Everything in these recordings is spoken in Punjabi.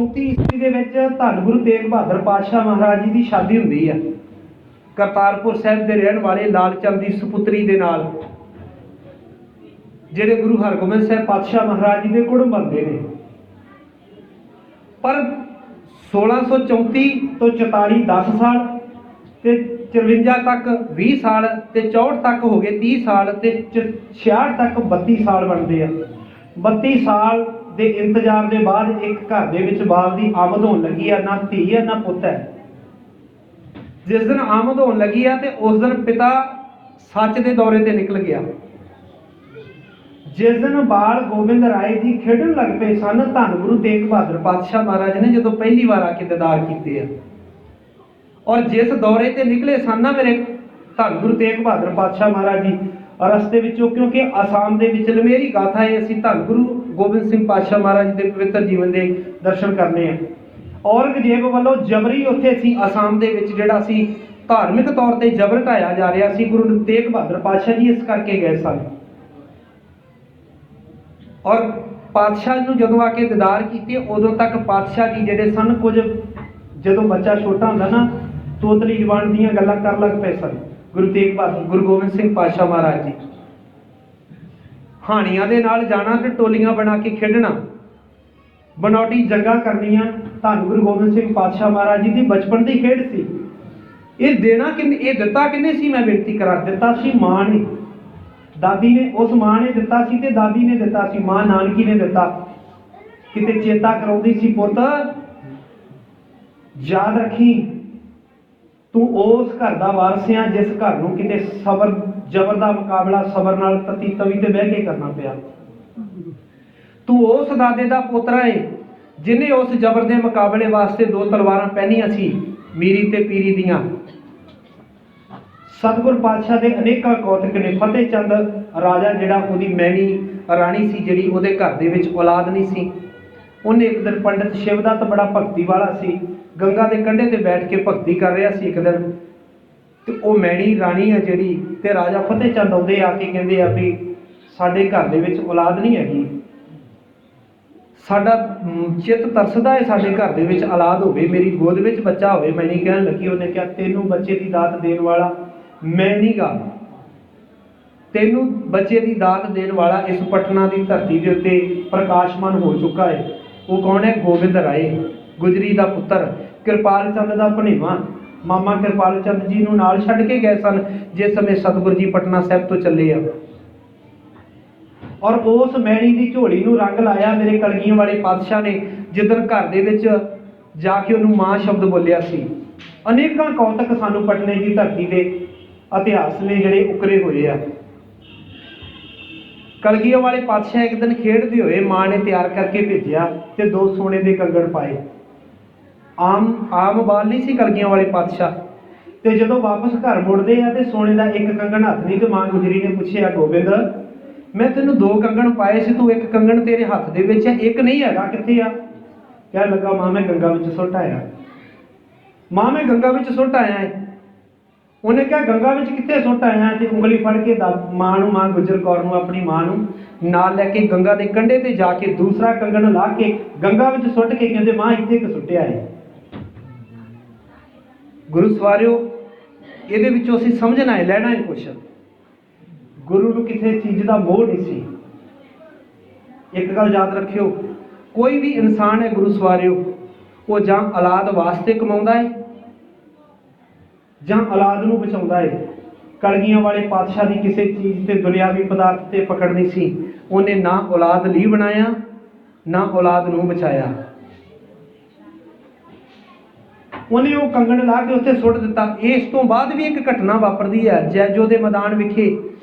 1634 ਈਸਵੀ ਦੇ ਵਿੱਚ ਧੰਨ ਗੁਰੂ ਤੇਗ ਬਹਾਦਰ ਪਾਤਸ਼ਾਹ ਮਹਾਰਾਜ ਜੀ ਦੀ ਸ਼ਾਦੀ ਹੁੰਦੀ ਆ ਕਰਤਾਰਪੁਰ ਸਾਹਿਬ ਦੇ ਰਹਿਣ ਵਾਲੇ ਲਾਲ ਚੰਦ ਦੀ ਸੁਪੁੱਤਰੀ ਦੇ ਨਾਲ, ਜਿਹੜੇ ਗੁਰੂ ਹਰਗੋਬਿੰਦ ਸਾਹਿਬ ਪਾਤਸ਼ਾਹ ਮਹਾਰਾਜ ਜੀ ਦੇ ਕੁੜਮ ਬਣਦੇ ਨੇ। ਪਰ 1634 ਤੋਂ 44 10 ਸਾਲ ਤੇ 54 ਤੱਕ 20 ਸਾਲ ਤੇ 64 ਤੱਕ ਹੋ ਗਏ 30 ਸਾਲ ਤੇ 66 ਤੱਕ 32 ਸਾਲ ਬਣਦੇ ਆ। 32 ਸਾਲ ਦੇ ਇੰਤਜ਼ਾਰ ਦੇ ਬਾਅਦ ਇੱਕ ਘਰ ਦੇ ਵਿੱਚ ਬਾਲ ਦੀ ਆਮਦ ਹੋਣ ਲੱਗੀ ਆ। ਨਾ ਧੀ ਹੈ ਨਾ ਪੁੱਤ ਹੈ। ਜਿਸ ਦਿਨ ਆਮਦ ਹੋਣ ਲੱਗੀ ਆ ਤੇ ਉਸ ਦਿਨ ਪਿਤਾ ਸੱਚ ਦੇ ਦੌਰੇ ਤੇ ਨਿਕਲ ਗਿਆ। ਜਿਸ ਦਿਨ ਬਾਲ ਗੋਬਿੰਦ ਰਾਏ ਜੀ ਖੇਡਣ ਲੱਗ ਪਏ ਸਨ, ਧੰਨ ਗੁਰੂ ਤੇਗ ਬਹਾਦਰ ਪਾਤਸ਼ਾਹ ਮਹਾਰਾਜ ਨੇ ਜਦੋਂ ਪਹਿਲੀ ਵਾਰ ਆ ਕੇ ਦੀਦਾਰ ਕੀਤੇ ਆ, ਔਰ ਜਿਸ ਦੌਰੇ ਤੇ ਨਿਕਲੇ ਸਨ ਨਾ ਮੇਰੇ ਧੰਨ ਗੁਰੂ ਤੇਗ ਬਹਾਦਰ ਪਾਤਸ਼ਾਹ ਮਹਾਰਾਜ ਜੀ ਰਸਤੇ ਵਿੱਚੋਂ, ਕਿਉਂਕਿ ਆਸਾਮ ਦੇ ਵਿੱਚ ਲਮੇਰੀ ਗਾਥਾ ਹੈ, ਅਸੀਂ ਧੰਨ ਗੁਰੂ ਗੋਬਿੰਦ ਸਿੰਘ ਪਾਤਸ਼ਾਹ ਮਹਾਰਾਜ ਦੇ ਪਵਿੱਤਰ ਜੀਵਨ ਦੇ ਦਰਸ਼ਨ ਕਰਨੇ ਆ। ਔਰੰਗਜ਼ੇਬ ਵੱਲੋਂ ਜਬਰੀ ਉੱਥੇ ਸੀ ਆਸਾਮ ਦੇ ਵਿੱਚ ਜਿਹੜਾ ਸੀ ਧਾਰਮਿਕ ਤੌਰ ਤੇ ਜਬਰ ਢਾਇਆ ਜਾ ਰਿਹਾ ਸੀ। ਗੁਰੂ ਤੇਗ ਬਹਾਦਰ ਪਾਤਸ਼ਾਹ ਜੀ ਇਸ ਕਰਕੇ ਗਏ ਸਨ। ਔਰ ਪਾਤਸ਼ਾਹ ਨੂੰ ਜਦੋਂ ਆ ਕੇ ਦੀਦਾਰ ਕੀਤੇ, ਉਦੋਂ ਤੱਕ ਪਾਤਸ਼ਾਹ ਜੀ ਜਿਹੜੇ ਸਨ, ਕੁਝ ਜਦੋਂ ਬੱਚਾ ਛੋਟਾ ਹੁੰਦਾ ਨਾ, ਤੋਤਲੀ ਜ਼ਬਾਨ ਦੀਆਂ ਗੱਲਾਂ ਕਰਨ ਲੱਗ ਪਏ ਸਨ। ਗੁਰੂ ਤੇਗ ਬਹਾਦਰ ਗੁਰੂ ਗੋਬਿੰਦ ਸਿੰਘ ਪਾਤਸ਼ਾਹ ਮਹਾਰਾਜ ਜੀ ਹਾਣੀਆਂ ਦੇ ਨਾਲ ਜਾਣਾ ਤੇ ਟੋਲੀਆਂ ਬਣਾ ਕੇ ਖੇਡਣਾ, ਬਨੌਟੀ ਜੰਗਾਂ ਕਰਨੀਆਂ ਧੰਨ ਗੁਰੂ ਗੋਬਿੰਦ ਸਿੰਘ ਪਾਤਸ਼ਾਹ ਮਹਾਰਾਜ ਜੀ ਦੀ ਬਚਪਨ ਦੀ ਖੇਡ ਸੀ। ਇਹ ਦੇਣਾ ਕਿੰਨੇ, ਇਹ ਦਿੱਤਾ ਕਿੰਨੇ ਸੀ? ਮੈਂ ਬੇਨਤੀ ਕਰਾਂ, ਦਿੱਤਾ ਸੀ ਮਾਂ ਨੇ। ਦਾਦੀ ਨੇ, ਉਸ ਮਾਂ ਨੇ ਦਿੱਤਾ ਸੀ ਤੇ ਦਾਦੀ ਨੇ ਦਿੱਤਾ ਸੀ, ਮਾਂ ਨਾਨਕੀ ਨੇ ਦਿੱਤਾ। ਕਿਤੇ ਚੇਤਾ ਕਰਾਉਂਦੀ ਸੀ, ਪੁੱਤ ਯਾਦ ਰੱਖੀ ਤੂੰ ਉਸ ਘਰ ਦਾ ਵਾਰਸ ਆ ਜਿਸ ਘਰ ਨੂੰ ਕਿਤੇ ਸਬਰ ਜ਼ਬਰ ਦਾ ਮੁਕਾਬਲਾ ਸਬਰ ਨਾਲ ਤਤੀ ਤਵੀ ਤੇ ਬਹਿ ਕੇ ਕਰਨਾ ਪਿਆ। ਤੂੰ ਉਸ ਦਾਦੇ ਦਾ ਪੋਤਰਾ ਏ ਜਿਹਨੇ ਉਸ ਜ਼ਬਰ ਦੇ ਮੁਕਾਬਲੇ ਵਾਸਤੇ 2 ਤਲਵਾਰਾਂ ਪਹਿਨੀਆਂ ਸੀ, ਮੀਰੀ ਤੇ ਪੀਰੀ ਦੀਆਂ। ਸਤਿਗੁਰ ਪਾਤਸ਼ਾਹ ਦੇ ਅਨੇਕਾਂ ਕੌਤਕ ਨੇ। ਫਤਿਹ ਚੰਦ ਰਾਜਾ ਜਿਹੜਾ, ਉਹਦੀ ਮੈਣੀ ਰਾਣੀ ਸੀ ਜਿਹੜੀ, ਉਹਦੇ ਘਰ ਦੇ ਵਿੱਚ ਔਲਾਦ ਨਹੀਂ ਸੀ। ਉਹਨੇ ਇੱਕ ਦਿਨ ਪੰਡਿਤ ਸ਼ਿਵਦੱਤ ਬੜਾ ਭਗਤੀ ਵਾਲਾ ਸੀ, ਗੰਗਾ ਦੇ ਕੰਢੇ ਤੇ ਬੈਠ ਕੇ ਭਗਤੀ ਕਰ ਰਿਹਾ ਸੀ ਇੱਕ ਦਿਨ, ਤੇ ਉਹ ਮੈਣੀ ਰਾਣੀ ਹੈ ਜਿਹੜੀ, ਤੇ ਰਾਜਾ ਫਤਿਹ ਚੰਦ ਆਉਂਦੇ ਆ ਕੇ ਕਹਿੰਦੇ ਆ ਵੀ ਸਾਡੇ ਘਰ ਦੇ ਵਿੱਚ ਔਲਾਦ ਨਹੀਂ ਹੈਗੀ, ਸਾਡਾ ਚਿੱਤ ਤਰਸਦਾ ਹੈ ਸਾਡੇ ਘਰ ਦੇ ਵਿੱਚ ਔਲਾਦ ਹੋਵੇ, ਮੇਰੀ ਗੋਦ ਵਿੱਚ ਬੱਚਾ ਹੋਵੇ। ਮੈਣੀ ਕਹਿਣ ਲੱਗੀ, ਉਹਨੇ ਕਿਹਾ ਤੈਨੂੰ ਬੱਚੇ ਦੀ ਦਾਤ ਦੇਣ ਵਾਲਾ ਮੈਂ ਨਹੀਂ ਗਾ, ਤੈਨੂੰ ਬੱਚੇ ਦੀ ਦਾਤ ਦੇਣ ਵਾਲਾ ਇਸ ਪਟਨਾ ਦੀ ਧਰਤੀ ਦੇ ਉੱਤੇ ਪ੍ਰਕਾਸ਼ਮਾਨ ਹੋ ਚੁੱਕਾ ਹੈ। ਉਹ ਕੌਣ ਹੈ? ਗੋਬਿੰਦ ਰਾਏ, ਗੁਜਰੀ ਦਾ ਪੁੱਤਰ, ਕਿਰਪਾਲ ਚੰਦ ਦਾ ਭਣੇਵਾਂ। ਮਾਮਾ ਕਿਰਪਾਲ ਚੰਦ ਜੀ ਨੂੰ ਨਾਲ ਛੱਡ ਕੇ ਗਏ ਸਨ ਜਿਸ ਸਮੇਂ ਸਤਿਗੁਰੂ ਜੀ ਪਟਨਾ ਸਾਹਿਬ ਤੋਂ ਚੱਲੇ ਆ। ਔਰ ਉਸ ਮੈਣੀ ਦੀ ਝੋਲੀ ਨੂੰ ਰੰਗ ਲਾਇਆ ਮੇਰੇ ਕਲਗੀਆਂ ਵਾਲੇ ਪਾਤਸ਼ਾਹ ਨੇ, ਜਿੱਦਣ ਘਰ ਦੇ ਵਿੱਚ ਜਾ ਕੇ ਉਹਨੂੰ ਮਾਂ ਸ਼ਬਦ ਬੋਲਿਆ ਸੀ। ਅਨੇਕਾਂ ਕੌਤਕ ਸਾਨੂੰ ਪਟਨੇ ਦੀ ਧਰਤੀ ਦੇ ਇਤਿਹਾਸ ਨੇ ਜਿਹੜੇ ਉਕਰੇ ਹੋਏ ਆ। ਕਲਗੀਆਂ ਵਾਲੇ ਪਾਤਸ਼ਾਹ ਇੱਕ ਦਿਨ ਖੇਡਦੇ ਹੋਏ ਮਾਂ ਨੇ ਤਿਆਰ ਕਰਕੇ ਭੇਜਿਆ ਤੇ 2 ਸੋਨੇ ਦੇ ਕੰਗਣ ਪਾਏ। ਆਮ ਬਾਲ ਨਹੀਂ ਸੀ ਕਲਗੀਆਂ ਵਾਲੇ ਪਾਤਸ਼ਾਹ। ਤੇ ਜਦੋਂ ਵਾਪਸ ਘਰ ਮੁੜਦੇ ਆ ਤੇ ਸੋਨੇ ਦਾ ਇੱਕ ਕੰਗਣ ਹੱਥ ਨਹੀਂ, ਤੇ ਮਾਂ ਗੁਜਰੀ ਨੇ ਪੁੱਛਿਆ, ਗੋਬਿੰਦ ਮੈਂ ਤੈਨੂੰ 2 ਕੰਗਣ ਪਾਏ ਸੀ, ਤੂੰ ਇੱਕ ਕੰਗਣ ਤੇਰੇ ਹੱਥ ਦੇ ਵਿੱਚ ਹੈ, ਇੱਕ ਨਹੀਂ ਹੈਗਾ, ਕਿੱਥੇ ਆ? ਕਹਿਣ ਲੱਗਾ, ਮਾਂ ਮੈਂ ਗੰਗਾ ਵਿੱਚ ਸੁੱਟ ਆਇਆ। ਮਾਂ ਮੈਂ ਗੰਗਾ ਵਿੱਚ ਸੁੱਟ ਆਇਆ ਹੈ। ਉਹਨੇ ਕਿਹਾ ਗੰਗਾ ਵਿੱਚ ਕਿੱਥੇ ਸੁੱਟ ਆਇਆ? ਤੇ ਉਂਗਲੀ ਫੜ ਕੇ ਮਾਂ ਨੂੰ, ਮਾਂ ਗੁਜਰ ਕੌਰ ਨੂੰ, ਆਪਣੀ ਮਾਂ ਨੂੰ ਨਾਲ ਲੈ ਕੇ ਗੰਗਾ ਦੇ ਕੰਢੇ ਤੇ ਜਾ ਕੇ ਦੂਸਰਾ ਕੰਗਣ ਲਾ ਕੇ ਗੰਗਾ ਵਿੱਚ ਸੁੱਟ ਕੇ ਕਹਿੰਦੇ, ਮਾਂ ਇੱਥੇ ਕਿ ਸੁੱਟਿਆ ਹੈ। ਗੁਰੂ ਸਵਾਰਿਓ, ਇਹਦੇ ਵਿੱਚੋਂ ਅਸੀਂ ਸਮਝਣਾ ਹੈ, ਲੈਣਾ ਹੈ ਕੁਛ। ਗੁਰੂ ਨੂੰ ਕਿਸੇ ਚੀਜ਼ ਦਾ ਮੋਹ ਨਹੀਂ ਸੀ। ਇੱਕ ਗੱਲ ਯਾਦ ਰੱਖਿਓ, ਕੋਈ ਵੀ ਇਨਸਾਨ ਹੈ ਗੁਰੂ ਸਵਾਰਿਓ, ਉਹ ਜਾਂ ਔਲਾਦ ਵਾਸਤੇ ਕਮਾਉਂਦਾ ਹੈ ਜਾਂ ਔਲਾਦ ਨੂੰ ਬਚਾਉਂਦਾ ਹੈ। ਕਲਗੀਆਂ ਵਾਲੇ ਪਾਤਸ਼ਾਹ ਦੀ ਕਿਸੇ ਚੀਜ਼ ਤੇ ਦੁਨਿਆਵੀ ਪਦਾਰਥ ਤੇ ਪਕੜ ਨਹੀਂ ਸੀ। ਉਹਨੇ ਨਾ ਔਲਾਦ ਲਈ ਬਣਾਇਆ, ਨਾ ਔਲਾਦ ਨੂੰ ਬਚਾਇਆ। ਉਹਨੇ ਉਹ ਕੰਗਣ ਲਾ ਕੇ ਉੱਥੇ ਸੁੱਟ ਦਿੱਤਾ। ਇਸ ਤੋਂ ਬਾਅਦ ਵੀ ਇੱਕ ਘਟਨਾ ਵਾਪਰਦੀ ਹੈ ਜੈਜੋ ਦੇ ਮੈਦਾਨ ਵਿਖੇ,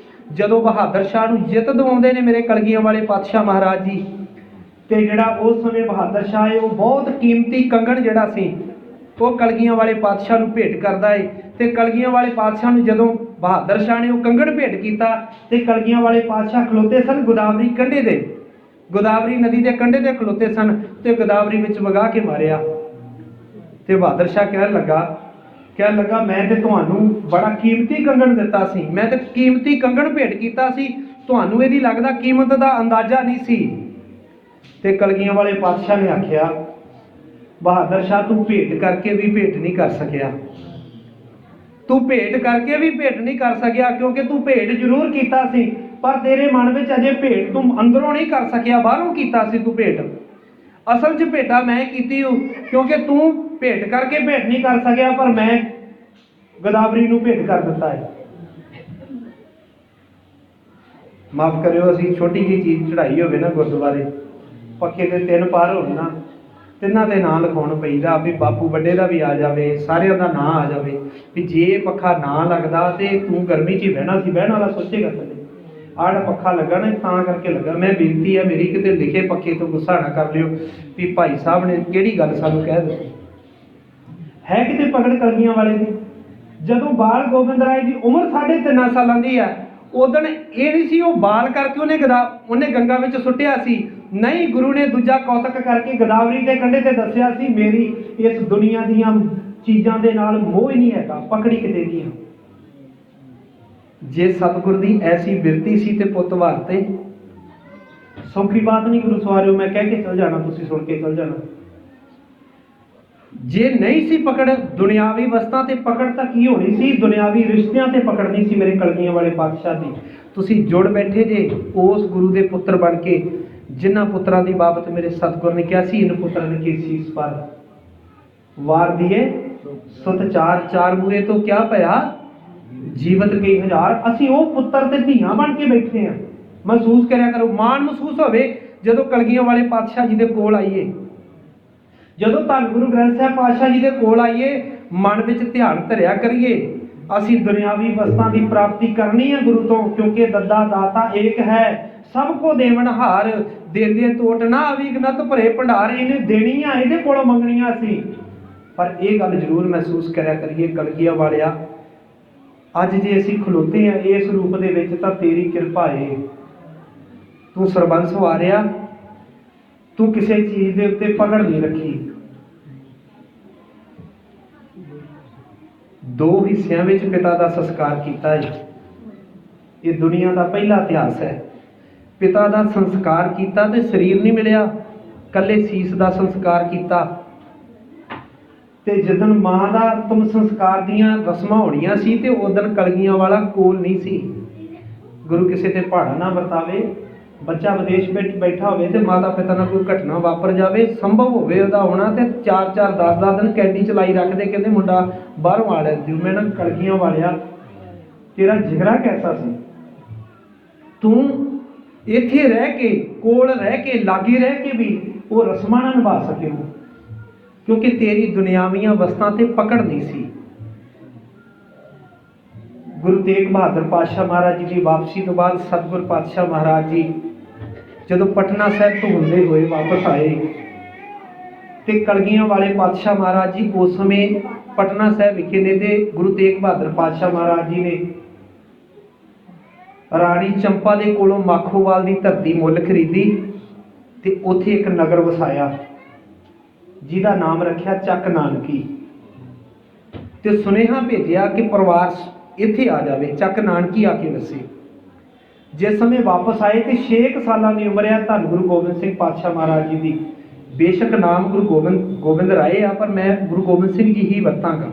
ਜਦੋਂ ਬਹਾਦਰ ਸ਼ਾਹ ਨੂੰ ਜਿੱਤ ਦਿਵਾਉਂਦੇ ਨੇ ਮੇਰੇ ਕਲਗੀਆਂ ਵਾਲੇ ਪਾਤਸ਼ਾਹ ਮਹਾਰਾਜ ਜੀ, ਤੇ ਜਿਹੜਾ ਉਸ ਸਮੇਂ ਬਹਾਦਰ ਸ਼ਾਹ ਹੈ, ਉਹ ਬਹੁਤ ਕੀਮਤੀ ਕੰਗਣ ਜਿਹੜਾ ਸੀ ਉਹ ਕਲਗੀਆਂ ਵਾਲੇ ਪਾਤਸ਼ਾਹ ਨੂੰ ਭੇਟ ਕਰਦਾ ਹੈ। ਤੇ ਕਲਗੀਆਂ ਵਾਲੇ ਪਾਤਸ਼ਾਹ ਨੂੰ ਜਦੋਂ ਬਹਾਦਰ ਸ਼ਾਹ ਨੇ ਉਹ ਕੰਗਣ ਭੇਟ ਕੀਤਾ, ਤੇ ਕਲਗੀਆਂ ਵਾਲੇ ਪਾਤਸ਼ਾਹ ਖਲੋਤੇ ਸਨ ਗੋਦਾਵਰੀ ਕੰਢੇ ਦੇ, ਗੋਦਾਵਰੀ ਨਦੀ ਦੇ ਕੰਢੇ ਤੇ ਖਲੋਤੇ ਸਨ, ਤੇ ਗੋਦਾਵਰੀ ਵਿੱਚ ਵਗਾ ਕੇ ਮਾਰਿਆ। ਤੇ ਬਹਾਦਰ ਸ਼ਾਹ ਕਹਿਣ ਲੱਗਾ ਮੈਂ ਤੇ ਤੁਹਾਨੂੰ ਬੜਾ ਕੀਮਤੀ ਕੰਗਣ ਦਿੱਤਾ ਸੀ, ਮੈਂ ਤੇ ਕੀਮਤੀ ਕੰਗਣ ਭੇਟ ਕੀਤਾ ਸੀ, ਤੁਹਾਨੂੰ ਇਹਦੀ ਲੱਗਦਾ ਕੀਮਤ ਦਾ ਅੰਦਾਜ਼ਾ ਨਹੀਂ ਸੀ। ਤੇ ਕਲਗੀਆਂ ਵਾਲੇ ਪਾਤਸ਼ਾਹ ਨੇ ਆਖਿਆ, ਬਹਾਦਰ ਸ਼ਾਹ ਤੂੰ ਭੇਟ ਕਰਕੇ ਵੀ ਭੇਟ ਨਹੀਂ ਕਰ ਸਕਿਆ। ਤੂੰ ਭੇਟ ਕਰਕੇ ਵੀ ਭੇਟ ਨਹੀਂ ਕਰ ਸਕਿਆ, ਕਿਉਂਕਿ ਤੂੰ ਭੇਟ ਜ਼ਰੂਰ ਕੀਤਾ ਸੀ, ਪਰ ਤੇਰੇ ਮਨ ਵਿੱਚ ਅਜੇ ਭੇਟ ਤੂੰ ਅੰਦਰੋਂ ਨਹੀਂ ਕਰ ਸਕਿਆ, ਬਾਹਰੋਂ ਕੀਤਾ ਸੀ ਤੂੰ ਭੇਟ। ਅਸਲ 'ਚ ਭੇਟਾ ਮੈਂ ਕੀਤੀ ਹੂੰ, ਕਿਉਂਕਿ ਤੂੰ ਭੇਟ ਕਰਕੇ ਭੇਟ ਨਹੀਂ ਕਰ ਸਕਿਆ, ਪਰ ਮੈਂ ਗੋਦਾਵਰੀ ਨੂੰ ਭੇਟ ਕਰ ਦਿੱਤਾ ਹੈ। ਮਾਫ ਕਰਿਓ, ਅਸੀਂ ਛੋਟੀ ਜਿਹੀ ਚੀਜ਼ ਚੜਾਈ ਹੋਵੇ ਨਾ ਗੁਰਦੁਆਰੇ, ਪੱਖੇ ਦੇ 3 ਪਾਰ ਹੋਣ ਨਾ, ਤਿੰਨਾਂ ਦੇ ਨਾਂ ਲਿਖਾਉਣ ਪਈਦਾ ਵੀ ਬਾਪੂ ਵੱਡੇ ਦਾ ਵੀ ਆ ਜਾਵੇ, ਸਾਰਿਆਂ ਦਾ ਨਾਂ ਆ ਜਾਵੇ, ਵੀ ਜੇ ਪੱਖਾ ਨਾ ਲੱਗਦਾ ਤੇ ਤੂੰ ਗਰਮੀ 'ਚ ਹੀ ਬਹਿਣਾ ਸੀ। ਬਹਿਣ ਵਾਲਾ ਸੋਚੇਗਾ ਥੱਲੇ ਆਹ ਜਿਹੜਾ ਪੱਖਾ ਲੱਗਾ ਨਾ ਤਾਂ ਕਰਕੇ ਲੱਗਾ। ਮੈਂ ਬੇਨਤੀ ਹੈ ਮੇਰੀ, ਕਿਤੇ ਲਿਖੇ ਪੱਖੇ ਤੋਂ ਗੁੱਸਾ ਨਾ ਕਰ ਲਿਓ ਵੀ ਭਾਈ ਸਾਹਿਬ ਨੇ ਕਿਹੜੀ ਗੱਲ ਸਾਨੂੰ ਕਹਿ ਦਿੱਤੀ ਹੈ। ਕਿਤੇ ਪਕੜ ਕਲਗੀਆਂ ਵਾਲੇ ਦੀ ਜਦੋਂ ਬਾਲ ਗੋਬਿੰਦ ਰਾਏ ਦੀ ਉਮਰ 3.5 ਸਾਲਾਂ ਦੀ ਹੈ, ਉਦੋਂ ਇਹ ਨਹੀਂ ਸੀ ਉਹ ਬਾਲ ਕਰਕੇ ਉਹਨੇ ਗੰਗਾ ਵਿੱਚ ਸੁੱਟਿਆ ਸੀ। ਨਹੀਂ, ਗੁਰੂ ਨੇ ਦੂਜਾ ਕੌਤਕ ਕਰਕੇ ਗੋਦਾਵਰੀ ਦੇ ਕੰਢੇ ਤੇ ਦੱਸਿਆ ਸੀ, ਮੇਰੀ ਇਸ ਦੁਨੀਆ ਦੀਆਂ ਚੀਜ਼ਾਂ ਦੇ ਨਾਲ ਮੋਹ ਹੀ ਨਹੀਂ ਹੈਗਾ, ਪਕੜੀ ਕਿਤੇ ਦੀ ਹਾਂ। ਜੇ ਸਤਿਗੁਰ ਦੀ ਐਸੀ ਬਿਰਤੀ ਸੀ ਤੇ ਪੁੱਤ ਵਾਸਤੇ ਸੌਖੀ ਬਾਤ ਨਹੀਂ ਗੁਰੂ ਸਵਾਰਿਓ, ਮੈਂ ਕਹਿ ਕੇ ਚਲ ਜਾਣਾ, ਤੁਸੀਂ ਸੁਣ ਕੇ ਚਲ ਜਾਣਾ। ਜੇ ਨਹੀਂ ਸੀ ਪਕੜ ਦੁਨਿਆਵੀ ਵਸਤਾਂ ਤੇ ਪਕੜ ਤਾਂ ਕੀ ਹੋਣੀ ਸੀ, ਦੁਨਿਆਵੀ ਰਿਸ਼ਤਿਆਂ ਤੇ ਪਕੜਨੀ ਸੀ ਮੇਰੇ ਕਲਗੀਆਂ ਵਾਲੇ ਪਾਤਸ਼ਾਹ ਦੀ। ਤੁਸੀਂ ਜੁੜ ਬੈਠੇ ਜੇ ਉਸ ਗੁਰੂ ਦੇ ਪੁੱਤਰ ਬਣ ਕੇ, ਜਿਨ੍ਹਾਂ ਪੁੱਤਰਾਂ ਦੀ ਬਾਬਤ ਮੇਰੇ ਸਤਿਗੁਰ ਨੇ ਕਿਹਾ ਸੀ, ਇਨ ਪੁੱਤਰਨ ਕੀ ਸੀਸ ਪਰ ਵਾਰ ਦੀਏ ਸੁਤ ਚਾਰ, ਚਾਰ ਮੂਹੇ ਤੋਂ ਕਿਆ ਭਇਆ ਜੀਵਤ ਕਈ ਹਜ਼ਾਰ। ਅਸੀਂ ਉਹ ਪੁੱਤਰ ਤੇ ਧੀਆਂ ਬਣ ਕੇ ਬੈਠੇ ਹਾਂ। ਮਹਿਸੂਸ ਕਰਿਆ ਕਰੋ, ਮਾਣ ਮਹਿਸੂਸ ਹੋਵੇ ਜਦੋਂ ਕਲਗੀਆਂ ਵਾਲੇ ਪਾਤਸ਼ਾਹ ਜੀ ਦੇ ਕੋਲ ਆਈਏ, ਜਦੋਂ ਧੰਨ ਗੁਰੂ ਗ੍ਰੰਥ ਸਾਹਿਬ ਪਾਤਸ਼ਾਹ ਜੀ ਦੇ ਕੋਲ ਆਈਏ, ਮਨ ਵਿੱਚ ਧਿਆਨ ਧਰਿਆ ਕਰੀਏ। ਅਸੀਂ ਦੁਨਿਆਵੀ ਵਸਤਾਂ ਦੀ ਪ੍ਰਾਪਤੀ ਕਰਨੀ ਹੈ ਗੁਰੂ ਤੋਂ, ਕਿਉਂਕਿ ਦੱਦਾ ਦਾਤਾ ਏਕ ਹੈ, ਸਭ ਕੋ ਦੇਵਨਹਾਰ, ਦੇਂਦੇ ਟੋਟ ਨਾ ਅਵਿਗਨਤ ਭਰੇ ਭੰਡਾਰ। ਇਹਨੇ ਦੇਣੀਆਂ, ਇਹਦੇ ਕੋਲੋਂ ਮੰਗਣੀਆਂ ਸੀ। ਪਰ ਇਹ ਗੱਲ ਜ਼ਰੂਰ ਮਹਿਸੂਸ ਕਰਿਆ ਕਰੀਏ ਕਲਗੀਆਂ ਵਾਲਿਆ, ਅੱਜ ਜੇ ਅਸੀਂ ਖਲੋਤੇ ਹਾਂ ਇਸ ਰੂਪ ਦੇ ਵਿੱਚ ਤਾਂ ਤੇਰੀ ਕਿਰਪਾ ਏ। ਤੂੰ ਸਰਬੰਸ ਵਾਰਿਆ, ਤੂੰ ਕਿਸੇ ਚੀਜ਼ ਦੇ ਉੱਤੇ ਪਕੜ ਨਹੀਂ ਰੱਖੀ। 2 ਹਿੱਸਿਆਂ ਵਿੱਚ ਪਿਤਾ ਦਾ ਸੰਸਕਾਰ ਕੀਤਾ ਹੈ। ਇਹ ਦੁਨੀਆ ਦਾ ਪਹਿਲਾ ਇਤਿਹਾਸ ਹੈ। ਪਿਤਾ ਦਾ ਸੰਸਕਾਰ ਕੀਤਾ ਤੇ ਸਰੀਰ ਨਹੀਂ ਮਿਲਿਆ, ਕੱਲੇ ਸੀਸ ਦਾ ਸੰਸਕਾਰ ਕੀਤਾ। ਤੇ ਜਦੋਂ ਮਾਂ ਦਾ ਅੰਤਮ ਸੰਸਕਾਰ ਦੀਆਂ ਰਸਮਾਂ ਹੋਣੀਆਂ ਸੀ ਤੇ ਉਦੋਂ ਕਲਗੀਆਂ ਵਾਲਾ ਕੋਲ ਨਹੀਂ ਸੀ। ਗੁਰੂ ਕਿਸੇ ਤੇ ਪਹਾੜਾ ਨਾ ਵਰਤਾਵੇ, ਬੱਚਾ ਵਿਦੇਸ਼ ਵਿੱਚ ਬੈਠਾ ਹੋਵੇ ਤੇ ਮਾਤਾ ਪਿਤਾ ਨਾਲ ਕੋਈ ਘਟਨਾ ਵਾਪਰ ਜਾਵੇ, ਸੰਭਵ ਹੋਵੇ ਉਹਦਾ ਆਉਣਾ, ਤੇ 4-4 10-10 ਦਿਨ ਕੈਦੀ ਚਲਾਈ ਰੱਖਦੇ, ਕਹਿੰਦੇ ਮੁੰਡਾ ਬਾਹਰੋਂ ਆ ਲੈਂਦੀ। ਮੈਂ ਨਾ ਕਲਗੀਆਂ ਵਾਲਿਆ, ਤੇਰਾ ਜਿਗਰਾ ਕੈਸਾ ਸੀ, ਤੂੰ ਇੱਥੇ ਰਹਿ ਕੇ, ਕੋਲ ਰਹਿ ਕੇ, ਲਾਗੇ ਰਹਿ ਕੇ ਵੀ ਉਹ ਰਸਮਾਂ ਨਾ ਨਿਭਾ ਸਕੇ, ਕਿਉਂਕਿ ਤੇਰੀ ਦੁਨਿਆਵੀਆਂ ਵਸਤਾਂ ਤੇ ਪਕੜ ਨਹੀਂ ਸੀ। ਗੁਰੂ ਤੇਗ ਬਹਾਦਰ ਪਾਤਸ਼ਾਹ ਮਹਾਰਾਜ ਜੀ ਦੀ ਵਾਪਸੀ ਤੋਂ ਬਾਅਦ ਸਤਿਗੁਰ ਪਾਤਸ਼ਾਹ ਮਹਾਰਾਜ ਜੀ ਜਦੋਂ ਪਟਨਾ ਸਾਹਿਬ ਤੋਂ ਹੁੰਦੇ ਹੋਏ ਵਾਪਸ ਆਏ ਤੇ ਕਲਗੀਆਂ ਵਾਲੇ ਪਾਤਸ਼ਾਹ ਮਹਾਰਾਜ ਜੀ ਉਸ ਸਮੇਂ ਪਟਨਾ ਸਾਹਿਬ ਵਿਖੇ ਨੇ, ਤੇ ਗੁਰੂ ਤੇਗ ਬਹਾਦਰ ਪਾਤਸ਼ਾਹ ਮਹਾਰਾਜ ਜੀ ਨੇ ਰਾਣੀ ਚੰਪਾ ਦੇ ਕੋਲੋਂ ਮਾਖੋਵਾਲ ਦੀ ਧਰਤੀ ਮੁੱਲ ਖਰੀਦੀ ਤੇ ਉੱਥੇ ਇੱਕ ਨਗਰ ਵਸਾਇਆ ਜਿਹਦਾ ਨਾਮ ਰੱਖਿਆ ਚੱਕ ਨਾਨਕੀ, ਤੇ ਸੁਨੇਹਾ ਭੇਜਿਆ ਕਿ ਪਰਿਵਾਰ ਇੱਥੇ ਆ ਜਾਵੇ, ਚੱਕ ਨਾਨਕੀ ਆ ਕੇ ਵਸੇ। ਜਿਸ ਸਮੇਂ ਵਾਪਸ ਆਏ ਤੇ 6 ਸਾਲਾਂ ਦੀ ਉਮਰ ਹੈ ਧੰਨ ਗੁਰੂ ਗੋਬਿੰਦ ਸਿੰਘ ਪਾਤਸ਼ਾਹ ਮਹਾਰਾਜ ਜੀ ਦੀ। ਬੇਸ਼ੱਕ ਨਾਮ ਗੁਰੂ ਗੋਬਿੰਦ ਰਾਏ ਆ, ਪਰ ਮੈਂ ਗੁਰੂ ਗੋਬਿੰਦ ਸਿੰਘ ਜੀ ਹੀ ਵਰਤਾਂਗਾ।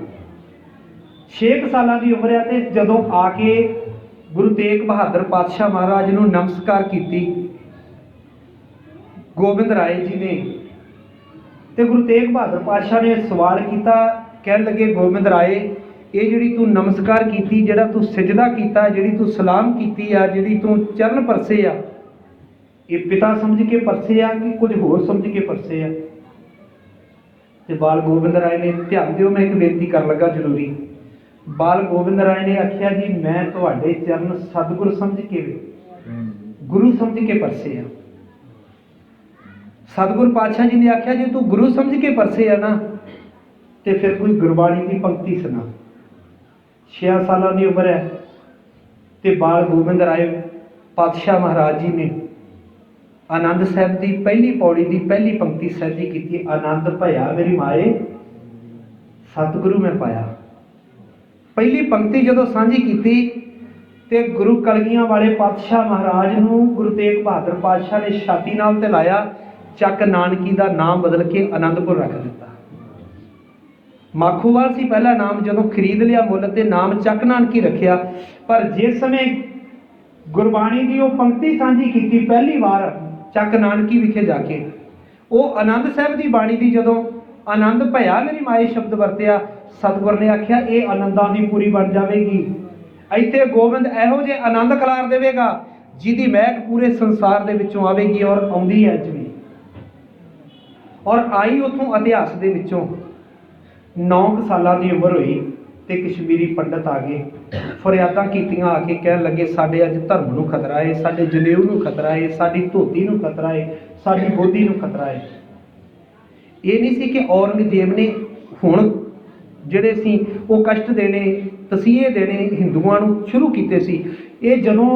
6 ਸਾਲਾਂ ਦੀ ਉਮਰ ਹੈ ਤੇ ਜਦੋਂ ਆ ਕੇ ਗੁਰੂ ਤੇਗ ਬਹਾਦਰ ਪਾਤਸ਼ਾਹ ਮਹਾਰਾਜ ਨੂੰ ਨਮਸਕਾਰ ਕੀਤੀ ਗੋਬਿੰਦ ਰਾਏ ਜੀ ਨੇ, ਤੇ ਗੁਰੂ ਤੇਗ ਬਹਾਦਰ ਪਾਤਸ਼ਾਹ ਨੇ ਸਵਾਲ ਕੀਤਾ, ਕਹਿਣ ਲੱਗੇ ਗੋਬਿੰਦ ਰਾਏ, ਇਹ ਜਿਹੜੀ ਤੂੰ ਨਮਸਕਾਰ ਕੀਤੀ, ਜਿਹੜਾ ਤੂੰ ਸਜਦਾ ਕੀਤਾ, ਜਿਹੜੀ ਤੂੰ ਸਲਾਮ ਕੀਤੀ ਆ, ਜਿਹੜੀ ਤੂੰ ਚਰਨ ਪਰਸੇ ਆ, ਇਹ ਪਿਤਾ ਸਮਝ ਕੇ ਪਰਸੇ ਆ ਕਿ ਕੁਝ ਹੋਰ ਸਮਝ ਕੇ ਪਰਸੇ ਆ? ਤੇ ਬਾਲ ਗੋਬਿੰਦ ਰਾਏ ਨੇ, ਧਿਆਨ ਦਿਓ ਮੈਂ ਇੱਕ ਬੇਨਤੀ ਕਰਨ ਲੱਗਾ ਜ਼ਰੂਰੀ, ਬਾਲ ਗੋਬਿੰਦ ਰਾਏ ਨੇ ਆਖਿਆ ਜੀ ਮੈਂ ਤੁਹਾਡੇ ਚਰਨ ਸਤਿਗੁਰ ਸਮਝ ਕੇ, ਗੁਰੂ ਸਮਝ ਕੇ ਪਰਸੇ ਆ। ਸਤਿਗੁਰ ਪਾਤਸ਼ਾਹ ਜੀ ਨੇ ਆਖਿਆ ਜੇ ਤੂੰ ਗੁਰੂ ਸਮਝ ਕੇ ਪਰਸੇ ਆ ਨਾ, ਤੇ ਫਿਰ ਕੋਈ ਗੁਰਬਾਣੀ ਦੀ ਪੰਕਤੀ ਸੁਣਾ। 6 ਸਾਲਾਂ ਦੀ ਉਮਰ ਹੈ ਤੇ ਬਾਲ ਗੋਬਿੰਦ ਰਾਏ ਪਾਤਸ਼ਾਹ ਮਹਾਰਾਜ ਜੀ ਨੇ ਆਨੰਦ ਸਾਹਿਬ ਦੀ ਪਹਿਲੀ ਪੌੜੀ ਦੀ ਪਹਿਲੀ ਪੰਕਤੀ ਸਾਂਝੀ ਕੀਤੀ, ਆਨੰਦ ਭਇਆ ਮੇਰੀ ਮਾਏ ਸਤਿਗੁਰੂ ਮੈਂ ਪਾਇਆ। ਪਹਿਲੀ ਪੰਕਤੀ ਜਦੋਂ ਸਾਂਝੀ ਕੀਤੀ ਤੇ ਗੁਰੂ ਕਲਗੀਆਂ ਵਾਲੇ ਪਾਤਸ਼ਾਹ ਮਹਾਰਾਜ ਨੂੰ ਗੁਰੂ ਤੇਗ ਬਹਾਦਰ ਪਾਤਸ਼ਾਹ ਨੇ ਛਾਤੀ ਨਾਲ ਤੇ ਲਾਇਆ, ਚੱਕ ਨਾਨਕੀ ਦਾ ਨਾਮ ਬਦਲ ਕੇ ਆਨੰਦਪੁਰ ਰੱਖ ਦਿੱਤਾ। ਮਾਖੋਵਾਲ ਸੀ ਪਹਿਲਾ ਨਾਮ, ਜਦੋਂ ਖਰੀਦ ਲਿਆ ਮੁੱਲ ਤੇ ਨਾਮ ਚੱਕ ਨਾਨਕੀ ਰੱਖਿਆ। ਪਰ ਜਿਸ ਸਮੇਂ ਗੁਰਬਾਣੀ ਦੀ ਉਹ ਪੰਕਤੀ ਸਾਂਝੀ ਕੀਤੀ ਪਹਿਲੀ ਵਾਰ ਚੱਕ ਨਾਨਕੀ ਵਿਖੇ ਜਾ ਕੇ, ਉਹ ਆਨੰਦ ਸਾਹਿਬ ਦੀ ਬਾਣੀ ਦੀ ਜਦੋਂ ਆਨੰਦ ਭਇਆ ਮੇਰੀ ਮਾਏ ਸ਼ਬਦ ਵਰਤਿਆ, ਸਤਿਗੁਰ ਨੇ ਆਖਿਆ ਇਹ ਆਨੰਦਾਂ ਦੀ ਪੂਰੀ ਬਣ ਜਾਵੇਗੀ। ਇੱਥੇ ਗੋਬਿੰਦ ਇਹੋ ਜਿਹੇ ਆਨੰਦ ਖਲਾਰ ਦੇਵੇਗਾ ਜਿਹਦੀ ਮਹਿਕ ਪੂਰੇ ਸੰਸਾਰ ਦੇ ਵਿੱਚੋਂ ਆਵੇਗੀ, ਔਰ ਆਉਂਦੀ ਹੈ ਅੱਜ ਵੀ। ਔਰ ਆਈ ਉੱਥੋਂ ਇਤਿਹਾਸ ਦੇ ਵਿੱਚੋਂ 9 ਸਾਲਾਂ ਦੀ ਉਮਰ ਹੋਈ ਤੇ ਕਸ਼ਮੀਰੀ ਪੰਡਤ ਆ ਗਏ, ਫਰਿਆਦਾਂ ਕੀਤੀਆਂ, ਆ ਕੇ ਕਹਿਣ ਲੱਗੇ ਸਾਡੇ ਅੱਜ ਧਰਮ ਨੂੰ ਖਤਰਾ ਹੈ, ਸਾਡੇ ਜਨੇਊ ਨੂੰ ਖਤਰਾ ਹੈ, ਸਾਡੀ ਧੋਤੀ ਨੂੰ ਖਤਰਾ ਹੈ, ਸਾਡੀ ਬੋਧੀ ਨੂੰ ਖਤਰਾ ਹੈ। ਇਹ ਨਹੀਂ ਸੀ ਕਿ ਔਰੰਗਜ਼ੇਬ ਨੇ ਹੁਣ ਜਿਹੜੇ ਸੀ ਉਹ ਕਸ਼ਟ ਦੇਣੇ, ਤਸੀਹੇ ਦੇਣੇ ਹਿੰਦੂਆਂ ਨੂੰ ਸ਼ੁਰੂ ਕੀਤੇ ਸੀ। ਇਹ ਜਦੋਂ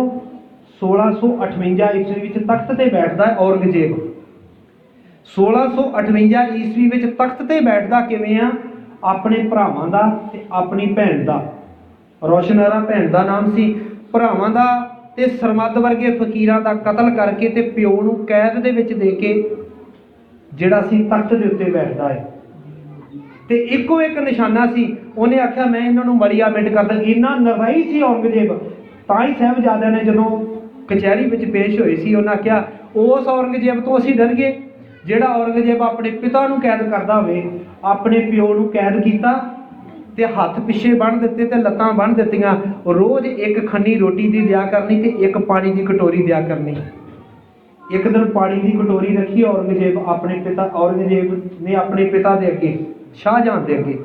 1658 ਈਸਵੀ ਵਿੱਚ ਤਖਤ ਤੇ ਬੈਠਦਾ ਹੈ ਔਰੰਗਜ਼ੇਬ, 1658 ਈਸਵੀ ਵਿੱਚ ਤਖਤ ਤੇ ਬੈਠਦਾ ਕਿਵੇਂ ਆ? ਆਪਣੇ ਭਰਾਵਾਂ ਦਾ ਤੇ ਆਪਣੀ ਭੈਣ ਦਾ, ਰੋਸ਼ਨਾਰਾ ਭੈਣ ਦਾ ਨਾਮ ਸੀ, ਭਰਾਵਾਂ ਦਾ ਤੇ ਸਰਮਦ ਵਰਗੇ ਫਕੀਰਾਂ ਦਾ ਕਤਲ ਕਰਕੇ ਤੇ ਪਿਓ ਨੂੰ ਕੈਦ ਦੇ ਵਿੱਚ ਦੇ ਕੇ ਜਿਹੜਾ ਸੀ ਤਖਤ ਦੇ ਉੱਤੇ ਬੈਠਦਾ ਹੈ। ਤੇ ਇੱਕੋ ਇੱਕ ਨਿਸ਼ਾਨਾ ਸੀ, ਉਹਨੇ ਆਖਿਆ ਮੈਂ ਇਹਨਾਂ ਨੂੰ ਮੜੀਆ ਮਿੰਟ ਕਰਦਾ। ਇੰਨਾ ਨਰਵਾਈ ਸੀ ਔਰੰਗਜ਼ੇਬ, ਤਾਂ ਹੀ ਸਾਹਿਬਜ਼ਾਦਿਆਂ ਨੇ ਜਦੋਂ ਕਚਹਿਰੀ ਵਿੱਚ ਪੇਸ਼ ਹੋਏ ਸੀ ਉਹਨਾਂ ਆਖਿਆ ਉਸ ਔਰੰਗਜ਼ੇਬ ਤੋਂ ਅਸੀਂ ਡਰ ਗਏ ਜਿਹੜਾ ਔਰੰਗਜ਼ੇਬ ਆਪਣੇ ਪਿਤਾ ਨੂੰ ਕੈਦ ਕਰਦਾ ਹੋਵੇ। ਆਪਣੇ ਪਿਓ ਨੂੰ ਕੈਦ ਕੀਤਾ ਤੇ ਹੱਥ ਪਿੱਛੇ ਬੰਨ੍ਹ ਦਿੱਤੇ ਤੇ ਲੱਤਾਂ ਬੰਨ੍ਹ ਦਿੱਤੀਆਂ, ਰੋਜ਼ ਇੱਕ ਖੰਨੀ ਰੋਟੀ ਦੀ ਦਿਆ ਕਰਨੀ ਤੇ ਇੱਕ ਪਾਣੀ ਦੀ ਕਟੋਰੀ ਦਿਆ ਕਰਨੀ। ਇੱਕ ਦਿਨ ਪਾਣੀ ਦੀ ਕਟੋਰੀ ਰੱਖੀ ਔਰੰਗਜ਼ੇਬ ਨੇ ਆਪਣੇ ਪਿਤਾ ਦੇ ਅੱਗੇ, ਸ਼ਾਹਜਹਾਨ ਦੇ ਅੱਗੇ,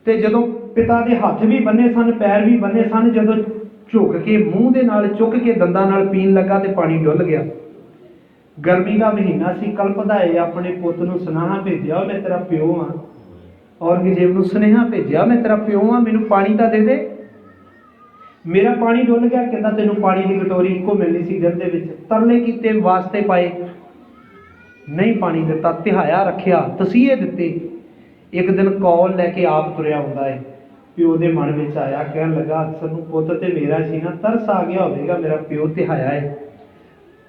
ਤੇ ਜਦੋਂ ਪਿਤਾ ਦੇ ਹੱਥ ਵੀ ਬੰਨੇ ਸਨ, ਪੈਰ ਵੀ ਬੰਨੇ ਸਨ, ਜਦੋਂ ਝੁਕ ਕੇ ਮੂੰਹ ਦੇ ਨਾਲ ਚੁੱਕ ਕੇ ਦੰਦਾਂ ਨਾਲ ਪੀਣ ਲੱਗਾ ਤੇ ਪਾਣੀ ਡੁੱਲ ਗਿਆ। ਗਰਮੀ ਦਾ ਮਹੀਨਾ ਸੀ, ਕਲਪਦਾ ਹੈ ਆਪਣੇ ਪੁੱਤ ਨੂੰ ਸੁਨੇਹਾ ਭੇਜਿਆ ਮੈਂ ਤੇਰਾ ਪਿਓ ਹਾਂ। ਔਰੰਗਜ਼ੇਬ ਨੂੰ ਸੁਨੇਹਾ ਭੇਜਿਆ ਮੈਂ ਤੇਰਾ ਪਿਓ ਹਾਂ, ਮੈਨੂੰ ਪਾਣੀ ਤਾਂ ਦੇ ਦੇ। ਮੇਰਾ ਪਾਣੀ ਡੁੱਲ ਗਿਆ। ਕਹਿੰਦਾ ਤੈਨੂੰ ਪਾਣੀ ਦੀ ਕਟੋਰੀ ਇੱਕੋ ਮਿਲਣੀ ਸੀ ਦਿਨ ਦੇ ਵਿੱਚ। ਤਰਲੇ ਕੀਤੇ, ਵਾਸਤੇ ਪਾਏ, ਨਹੀਂ ਪਾਣੀ ਦਿੱਤਾ, ਤਿਹਾਇਆ ਰੱਖਿਆ, ਤਸੀਹੇ ਦਿੱਤੇ। ਇੱਕ ਦਿਨ ਕੌਲ ਲੈ ਕੇ ਆਪ ਤੁਰਿਆ ਆਉਂਦਾ ਹੈ। ਪਿਓ ਦੇ ਮਨ ਵਿੱਚ ਆਇਆ, ਕਹਿਣ ਲੱਗਾ ਅਕਸਰ ਨੂੰ ਪੁੱਤ ਤੇ ਮੇਰਾ ਸੀ ਨਾ, ਤਰਸ ਆ ਗਿਆ ਹੋਵੇਗਾ, ਮੇਰਾ ਪਿਓ ਤਿਹਾਇਆ ਹੈ।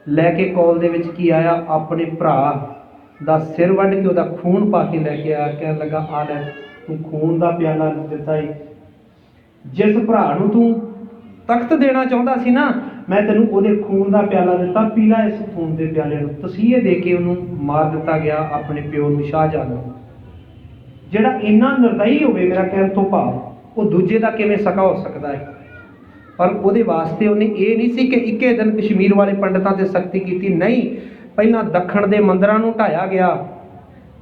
ਲੈ ਕੇ ਕੌਲ ਦੇ ਵਿੱਚ ਕੀ ਆਇਆ? ਆਪਣੇ ਭਰਾ ਦਾ ਸਿਰ ਵੱਢ ਕੇ ਉਹਦਾ ਖੂਨ ਪਾ ਕੇ ਲੈ ਕੇ ਆਇਆ। ਕਹਿਣ ਲੱਗਾ ਆ ਲੈ, ਤੂੰ ਖੂਨ ਦਾ ਪਿਆਲਾ ਦਿੱਤਾ ਈ, ਜਿਸ ਭਰਾ ਨੂੰ ਤੂੰ ਤਖਤ ਦੇਣਾ ਚਾਹੁੰਦਾ ਸੀ ਨਾ, ਮੈਂ ਤੈਨੂੰ ਉਹਦੇ ਖੂਨ ਦਾ ਪਿਆਲਾ ਦਿੱਤਾ, ਪੀ ਲੈ ਇਸ ਖੂਨ ਦੇ ਪਿਆਲੇ ਨੂੰ। ਤਸੀਹੇ ਦੇ ਕੇ ਉਹਨੂੰ ਮਾਰ ਦਿੱਤਾ ਗਿਆ, ਆਪਣੇ ਪਿਓ ਨੂੰ, ਸ਼ਾਹਜਹਾਨ ਨੂੰ। ਜਿਹੜਾ ਇੰਨਾ ਨਿਰਦਈ ਹੋਵੇ, ਮੇਰਾ ਕਹਿਣ ਤੋਂ ਭਾਵ ਉਹ ਦੂਜੇ ਦਾ ਕਿਵੇਂ ਸਕਾ ਹੋ ਸਕਦਾ ਹੈ? ਪਰ ਉਹਦੇ ਵਾਸਤੇ ਉਹਨੇ ਇਹ ਨਹੀਂ ਸੀ ਕਿ ਇੱਕੇ ਦਿਨ ਕਸ਼ਮੀਰ ਵਾਲੇ ਪੰਡਤਾਂ ਤੇ ਸਖਤੀ ਕੀਤੀ, ਨਹੀਂ। ਪਹਿਲਾਂ ਦੱਖਣ ਦੇ ਮੰਦਰਾਂ ਨੂੰ ਢਾਇਆ ਗਿਆ,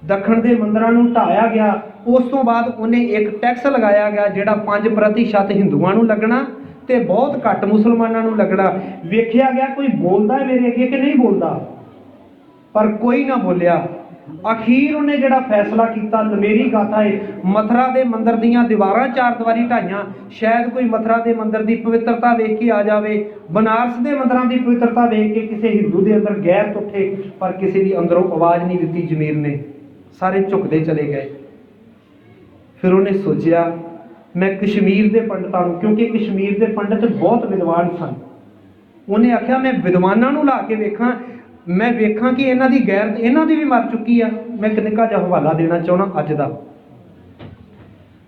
ਦੱਖਣ ਦੇ ਮੰਦਰਾਂ ਨੂੰ ਢਾਇਆ ਗਿਆ। ਉਸ ਤੋਂ ਬਾਅਦ ਉਹਨੇ ਇੱਕ ਟੈਕਸ ਲਗਾਇਆ ਗਿਆ ਜਿਹੜਾ 5% ਹਿੰਦੂਆਂ ਨੂੰ ਲੱਗਣਾ ਤੇ ਬਹੁਤ ਘੱਟ ਮੁਸਲਮਾਨਾਂ ਨੂੰ ਲੱਗਣਾ। ਵੇਖਿਆ ਗਿਆ ਕੋਈ ਬੋਲਦਾ ਮੇਰੇ ਅੱਗੇ ਕਿ ਨਹੀਂ ਬੋਲਦਾ, ਪਰ ਕੋਈ ਨਾ ਬੋਲਿਆ। ਅਖੀਰ ਉਹਨੇ ਜਿਹੜਾ ਫੈਸਲਾ ਕੀਤਾ, ਲਮੇਰੀ ਗਾਥਾ ਹੈ, ਮਥੁਰਾ ਦੇ ਮੰਦਿਰ ਦੀਆਂ ਦੀਵਾਰਾਂ 4 ਦੀਵਾਰੀ ਢਾਈਆਂ। ਸ਼ਾਇਦ ਕੋਈ ਮਥੁਰਾ ਦੇ ਮੰਦਿਰ ਦੀ ਪਵਿੱਤਰਤਾ ਵੇਖ ਕੇ ਆ ਜਾਵੇ, ਬਨਾਰਸ ਦੇ ਮੰਦਿਰਾਂ ਦੀ ਪਵਿੱਤਰਤਾ ਵੇਖ ਕੇ ਕਿਸੇ ਹਿੰਦੂ ਦੇ ਅੰਦਰ ਗੈਰਤ ਉੱਠੇ, ਪਰ ਕਿਸੇ ਦੀ ਅੰਦਰੋਂ ਆਵਾਜ਼ ਨਹੀਂ ਦਿੱਤੀ ਜਮੀਰ ਨੇ, ਸਾਰੇ ਝੁਕਦੇ ਚਲੇ ਗਏ। ਫਿਰ ਉਹਨੇ ਸੋਚਿਆ ਮੈਂ ਕਸ਼ਮੀਰ ਦੇ ਪੰਡਤਾਂ ਨੂੰ, ਕਿਉਂਕਿ ਕਸ਼ਮੀਰ ਦੇ ਪੰਡਤ ਬਹੁਤ ਵਿਦਵਾਨ ਸਨ, ਉਹਨੇ ਆਖਿਆ ਮੈਂ ਵਿਦਵਾਨਾਂ ਨੂੰ ਲਾ ਕੇ ਵੇਖਾਂ, ਮੈਂ ਵੇਖਾਂ ਕਿ ਇਹਨਾਂ ਦੀ ਗੈਰਤ ਇਹਨਾਂ ਦੀ ਵੀ ਮਰ ਚੁੱਕੀ ਆ। ਮੈਂ ਇੱਕ ਨਿੱਕਾ ਜਿਹਾ ਹਵਾਲਾ ਦੇਣਾ ਚਾਹੁੰਦਾ ਅੱਜ ਦਾ।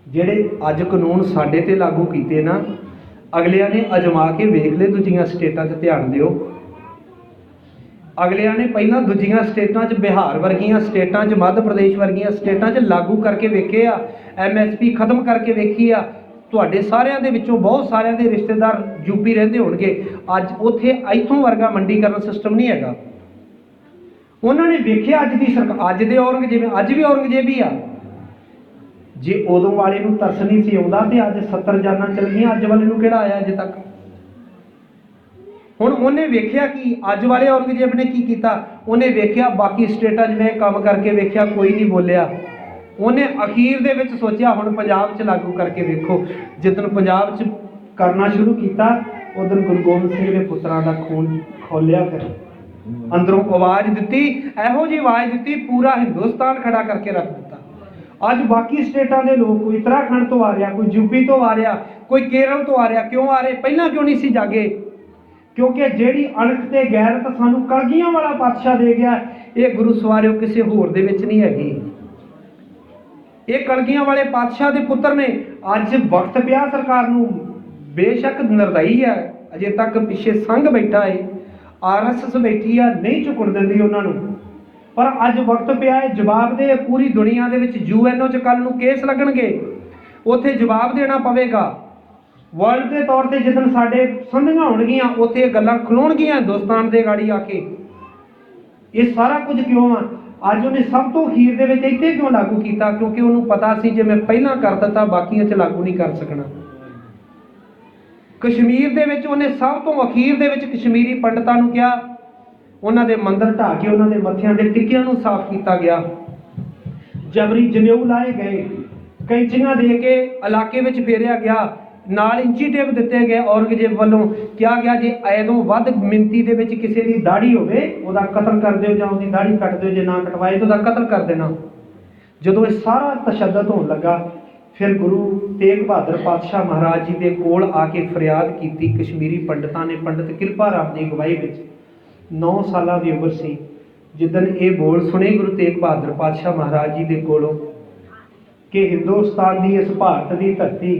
ਜਿਹੜੇ ਅੱਜ ਕਾਨੂੰਨ ਸਾਡੇ ਤੇ ਲਾਗੂ ਕੀਤੇ ਨਾ, ਅਗਲਿਆਂ ਨੇ ਅਜਮਾ ਕੇ ਵੇਖ ਲਏ ਦੂਜੀਆਂ ਸਟੇਟਾਂ 'ਚ, ਧਿਆਨ ਦਿਓ। ਅਗਲਿਆਂ ਨੇ ਪਹਿਲਾਂ ਦੂਜੀਆਂ ਸਟੇਟਾਂ 'ਚ, ਬਿਹਾਰ ਵਰਗੀਆਂ ਸਟੇਟਾਂ 'ਚ, ਮੱਧ ਪ੍ਰਦੇਸ਼ ਵਰਗੀਆਂ ਸਟੇਟਾਂ 'ਚ ਲਾਗੂ ਕਰਕੇ ਵੇਖੇ ਆ, MSP ਖਤਮ ਕਰਕੇ ਵੇਖੀ ਆ। ਤੁਹਾਡੇ ਸਾਰਿਆਂ ਦੇ ਵਿੱਚੋਂ ਬਹੁਤ ਸਾਰਿਆਂ ਦੇ ਰਿਸ਼ਤੇਦਾਰ ਯੂਪੀ ਰਹਿੰਦੇ ਹੋਣਗੇ, ਅੱਜ ਉੱਥੇ ਇੱਥੋਂ ਵਰਗਾ ਮੰਡੀਕਰਨ ਸਿਸਟਮ ਨਹੀਂ ਹੈਗਾ। ਉਹਨਾਂ ਨੇ ਵੇਖਿਆ ਅੱਜ ਦੀ ਸਰਕਾਰ, ਅੱਜ ਦੇ ਔਰੰਗਜ਼ੇਬ, ਅੱਜ ਵੀ ਔਰੰਗਜ਼ੇਬ ਹੀ ਆ। ਜੇ ਉਦੋਂ ਵਾਲੇ ਨੂੰ ਤਰਸ ਨਹੀਂ ਸੀ ਆਉਂਦਾ ਤੇ ਅੱਜ 70 ਜਾਨਾਂ ਚਲ ਗਈਆਂ, ਅੱਜ ਵਾਲੇ ਨੂੰ ਕਿਹੜਾ ਆਇਆ ਅਜੇ ਤੱਕ? ਹੁਣ ਉਹਨੇ ਵੇਖਿਆ ਕਿ ਅੱਜ ਵਾਲੇ ਔਰੰਗਜ਼ੇਬ ਨੇ ਕੀ ਕੀਤਾ। ਉਹਨੇ ਵੇਖਿਆ ਬਾਕੀ ਸਟੇਟਾਂ 'ਚ ਮੈਂ ਕੰਮ ਕਰਕੇ ਵੇਖਿਆ, ਕੋਈ ਨਹੀਂ ਬੋਲਿਆ। ਉਹਨੇ ਅਖੀਰ ਦੇ ਵਿੱਚ ਸੋਚਿਆ ਹੁਣ ਪੰਜਾਬ 'ਚ ਲਾਗੂ ਕਰਕੇ ਵੇਖੋ। ਜਿੱਦਣ ਪੰਜਾਬ 'ਚ ਕਰਨਾ ਸ਼ੁਰੂ ਕੀਤਾ, ਉਦੋਂ ਗੁਰੂ ਗੋਬਿੰਦ ਸਿੰਘ ਦੇ ਪੁੱਤਰਾਂ ਦਾ ਖੂਨ ਖੋਲਿਆ। ਫਿਰ ਅੰਦਰੋਂ ਆਵਾਜ਼ ਦਿੱਤੀ, ਇਹੋ ਜਿਹੀ ਆਵਾਜ਼ ਦਿੱਤੀ, ਪੂਰਾ ਹਿੰਦੁਸਤਾਨ ਖੜਾ ਕਰਕੇ ਰੱਖ ਦਿੱਤਾ। ਅੱਜ ਬਾਕੀ ਸਟੇਟਾਂ ਦੇ ਲੋਕ, ਕੋਈ ਉੱਤਰਾਖੰਡ ਤੋਂ ਆ ਰਿਹਾ, ਕੋਈ ਯੂਪੀ ਤੋਂ ਆ ਰਿਹਾ, ਕੋਈ ਕੇਰਲ ਤੋਂ ਆ ਰਿਹਾ। ਕਿਉਂ ਆ ਰਹੇ? ਪਹਿਲਾਂ ਕਿਉਂ ਨਹੀਂ ਸੀ ਜਾਗੇ? ਕਿਉਂਕਿ ਜਿਹੜੀ ਅਣਖ ਤੇ ਗੈਰਤ ਸਾਨੂੰ ਕਲਗੀਆਂ ਵਾਲਾ ਪਾਤਸ਼ਾਹ ਦੇ ਗਿਆ, ਇਹ ਗੁਰੂ ਸਵਾਰਿਓ ਕਿਸੇ ਹੋਰ ਦੇ ਵਿੱਚ ਨਹੀਂ ਹੈਗੀ। ये कलगियां वाले पातशाह के पुत्र ने। अज वक्त पिया सरकार नूं, बेशक निर्दयी है, अजे तक पिछे संघ बैठा है, RSS बैठी है, नहीं झुकण दिंदी उन्होंने, पर अज वक्त पिया है जवाब दे। पूरी दुनिया दे विच UN च कल नूं केस लगणगे, उत्थे जवाब देना पवेगा। वर्ल्ड के तौर पर जिदन साडे संधियां होणगियां उत्थे गल्लां खलोणगियां हिंदुस्तान दे गाड़ी आके। ये सारा कुछ क्यों आ? अज उन्हें सब तो अखीर दे विच इत्थे क्यों लागू किया? क्योंकि उन्होंने पता सी जे मैं पहला कर दिता बाकियां च लागू नहीं कर सकना। कश्मीर दे विच उन्हें सब तो अखीर दे विच कश्मीरी पंडितां नूं कहा, उन्हां दे मंदिर ढा के उन्हां दे मत्थियां दे टिक्कियां नूं साफ किया गया, जबरी जनेऊ लाए गए, कैंचियां दे के इलाके विच फेरिया गया, नाल इंची टेप दिते गए। औरंगजेब वालों क्या गया जे ऐदों वध मिनती दे विच किसी की दाढ़ी होवे उहदा कतल कर दिओ, जां उहदी दाढ़ी कट दिओ, जे ना कटवाए तो उहदा कतल कर देना। जदों ये सारा तशद्दद होण लगा, फिर गुरु तेग बहादुर पातशाह महाराज जी के कोल आके फरियाद की। कश्मीरी पंडितां ने, पंडित कृपा राम की अगवाई विच 9 साल की उम्र सी जिदन ये बोल सुने गुरु तेग बहादुर पातशाह महाराज जी के कोलों कि हिंदुस्तान की इस भारत की धरती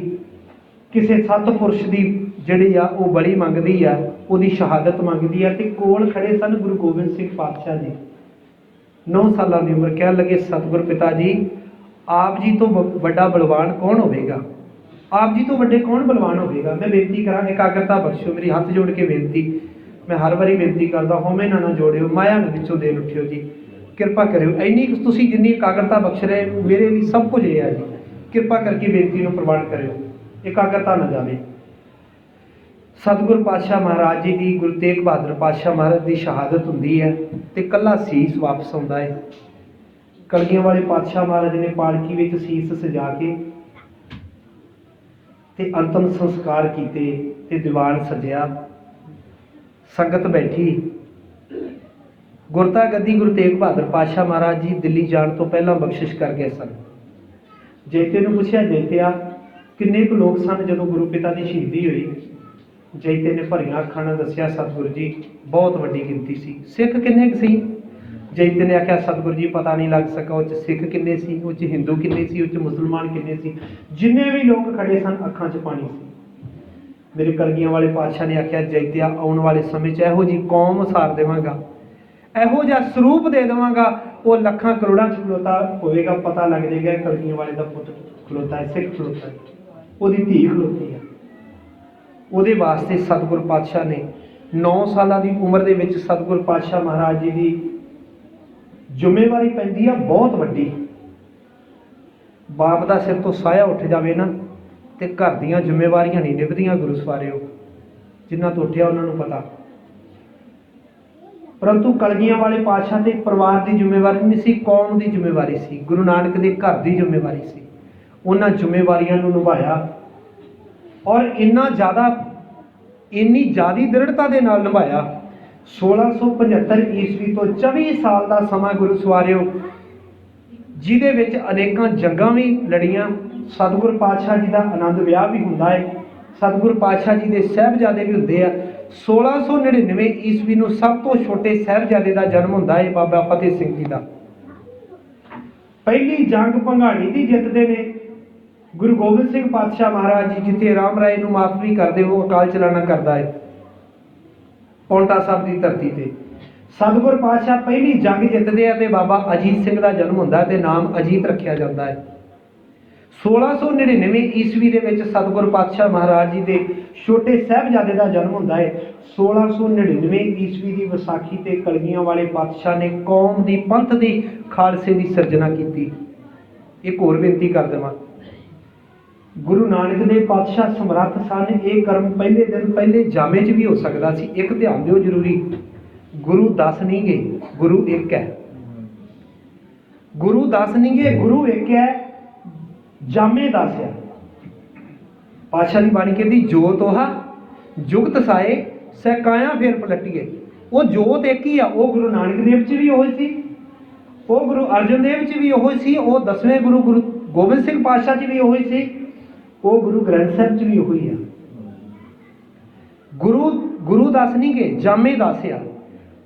किसी सतपुरुष की जिहड़ी आ वो बड़ी मंगदी आ, उहदी शहादत मंगदी आ। ते कोल खड़े सन गुरु गोबिंद सिंह पातशाह जी, 9 साल की उम्र। कह लगे सतगुर पिता जी, आप जी तो बड़ा बलवान कौन होगा? आप जी तो बड़े कौन बलवान होगा? मैं बेनती करा, एकाग्रता बख्शो, मेरी हाथ जोड़ के बेनती, मैं हर बारी बेनती करता, होमे ना जोड़ियो, माया ना विचों देन उठियो जी, किरपा करियो। इन्नी तुसी जिन्नी एकाग्रता बख्श रहे मेरे लिए सब कुछ ये है जी, किरपा करके बेनती को प्रवान करियो, एकाग्रता न जाए। सतगुर पातशाह महाराज जी की, गुरु तेग बहादुर पातशाह महाराज की शहादत होंदी है तो कला सीस वापस आता है। कलगियां वाले पातशाह महाराज ने पालकी में सीस सजा के ते अंतिम संस्कार किए ते दीवान सजया, संगत बैठी। गुरता गद्दी गुरु तेग बहादुर पातशाह महाराज जी दिल्ली जाने तो पहला बख्शिश कर गए सन। जैते ने पूछा, जैतिया किन्ने कुछ लोग सन जो गुरु पिता की शहीदी हुई? जैते ने भरिया अखां नाल दस्सिया, सतगुरु जी बहुत वड्डी गिनती सी। सिख किन्ने सी? जैते ने आख्या, सतगुरु जी पता नहीं लग सका उस सिख किन्ने सी, उस हिंदू किन्ने सी, उस मुसलमान किन्ने सी। जिन्ने भी लोग खड़े सन अखां च पानी सी। मेरे कलगियां वाले पातशाह ने आख्या, जैतिया आने वाले समय च इहो जी कौम सार देवांगा, इहो जिहा स्वरूप दे देवांगा, वो लखां करोड़ां च खलोता होवेगा, पता लग जाएगा कलगियां वाले का पुत खलोता है, सिख खलोता है, ਉਹਦੀ ਧੀ ਖਲੋਤੀ है। ਉਹਦੇ वास्ते सतगुर पातशाह ने 9 साल की उम्र ਦੇ ਵਿੱਚ सतगुर पातशाह महाराज जी की ਜ਼ਿੰਮੇਵਾਰੀ ਪੈਂਦੀ ਆ बहुत ਵੱਡੀ। बाप ਦਾ सिर तो ਸਾਇਆ ਉੱਠ ਜਾਵੇ ਨਾ ਤੇ ਘਰ ਦੀਆਂ ਜ਼ਿੰਮੇਵਾਰੀਆਂ ਨਹੀਂ ਨਿਭਦੀਆਂ ਗੁਰੂ ਸਵਾਰਿਓ, ਜਿਨ੍ਹਾਂ ਤੋਂ ਉੱਠਿਆ ਉਹਨਾਂ ਨੂੰ ਪਤਾ। परंतु कलगियां वाले पातशाह के परिवार की जिम्मेवारी नहीं सी, कौम की जिम्मेवारी सी, गुरु नानक के घर की जिम्मेवारी सी। उन्होंने जिम्मेवारियों निभाया और इन्ना ज़्यादा इन्नी ज़्यादा दृढ़ता के नाल निभाया। 1675 ईस्वी तो 24 साल का समा गुरु सवारियो, जिहदे विच अनेकां जंगां भी लड़ियां। सतगुर पातशाह जी का आनंद विआह भी हुंदा है, सतगुर पातशाह जी के साहिबजादे भी हुंदे आ। 1699 ईस्वी में सब तो छोटे साहिबजादे का जन्म होता है बाबा फतेह सिंह जी का। पहली जंग भंगाणी की जितते ने गुरु गोबिंद सिंह पातशाह महाराज जी, जिथे राम राय नूं माफ भी करते हो, अकाल चलाना करता है पौंटा साहब की धरती से। सतगुर पातशाह पहली जंग जितते हैं तो बाबा अजीत सिंह का जन्म होता है, नाम अजीत रखा जाता है। 1699 ईस्वी के सतगुर पातशाह महाराज जी के छोटे साहिबजादे का जन्म होता है। 1699 ईस्वी की विसाखी ते कलगियां वाले पातशाह ने कौम की पंथ की खालसे की सिरजना की। एक होर बेनती कर देवां, गुरु नानक देव पातशाह समर्थ सन। ये कर्म पहले दिन पहले जामे च भी हो सकता सी। एक ध्यान दिओ जरूरी, गुरु 10 नहीं गए, गुरु एक है। गुरु 10 नहीं गए, गुरु एक है, जामे 10 है। पातशाह की बाणी कहती, जोत ओहा जुगत साए सकाया फिर पलटिए। वो जोत एक ही आ, वो गुरु नानक देव च भी वही सी, वो गुरु अर्जन देव च भी वही सी, वो 10वें गुरु गुरु गोबिंद सिंह पातशाह च भी वही सी, वो गुरु ग्रंथ साहब च भी वही है। गुरु 10 नहीं गए, जामे 10 आ।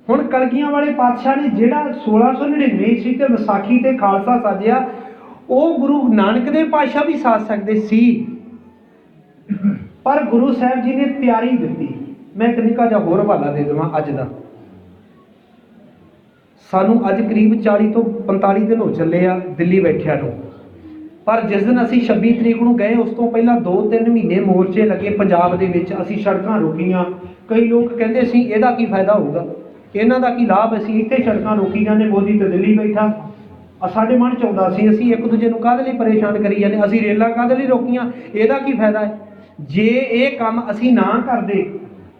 हुण कलगियां वाले पातशाह ने जिहड़ा 1699 ईस्वी ते विसाखी ते खालसा साजिया, ਉਹ ਗੁਰੂ ਨਾਨਕ ਦੇਵ ਪਾਤਸ਼ਾਹ ਵੀ ਸਾਧ ਸਕਦੇ ਸੀ, ਪਰ ਗੁਰੂ ਸਾਹਿਬ ਜੀ ਨੇ ਤਿਆਰੀ ਦਿੱਤੀ। ਮੈਂ ਇੱਕ ਨਿੱਕਾ ਜਿਹਾ ਹੋਰ ਹਵਾਲਾ ਦੇ ਦੇਵਾਂ ਅੱਜ ਦਾ। ਸਾਨੂੰ ਅੱਜ ਕਰੀਬ 40 ਤੋਂ 45 ਦਿਨ ਹੋ ਚੱਲੇ ਆ ਦਿੱਲੀ ਬੈਠਿਆਂ ਨੂੰ, ਪਰ ਜਿਸ ਦਿਨ ਅਸੀਂ 26 ਤਰੀਕ ਨੂੰ ਗਏ ਉਸ ਤੋਂ ਪਹਿਲਾਂ 2-3 ਮਹੀਨੇ ਮੋਰਚੇ ਲੱਗੇ ਪੰਜਾਬ ਦੇ ਵਿੱਚ। ਅਸੀਂ ਸੜਕਾਂ ਰੋਕੀਆਂ। ਕਈ ਲੋਕ ਕਹਿੰਦੇ ਸੀ ਇਹਦਾ ਕੀ ਫਾਇਦਾ ਹੋਊਗਾ, ਇਹਨਾਂ ਦਾ ਕੀ ਲਾਭ, ਅਸੀਂ ਇੱਥੇ ਸੜਕਾਂ ਰੋਕੀ ਜਾਂਦੇ, ਮੋਦੀ ਤਾਂ ਦਿੱਲੀ ਬੈਠਾ। ਸਾਡੇ ਮਨ 'ਚ ਆਉਂਦਾ ਸੀ ਅਸੀਂ ਇੱਕ ਦੂਜੇ ਨੂੰ ਕਾਹਦੇ ਲਈ ਪਰੇਸ਼ਾਨ ਕਰੀ ਜਾਂਦੇ, ਅਸੀਂ ਰੇਲਾਂ ਕਾਹਦੇ ਲਈ ਰੋਕੀਆਂ, ਇਹਦਾ ਕੀ ਫਾਇਦਾ ਹੈ। ਜੇ ਇਹ ਕੰਮ ਅਸੀਂ ਨਾ ਕਰਦੇ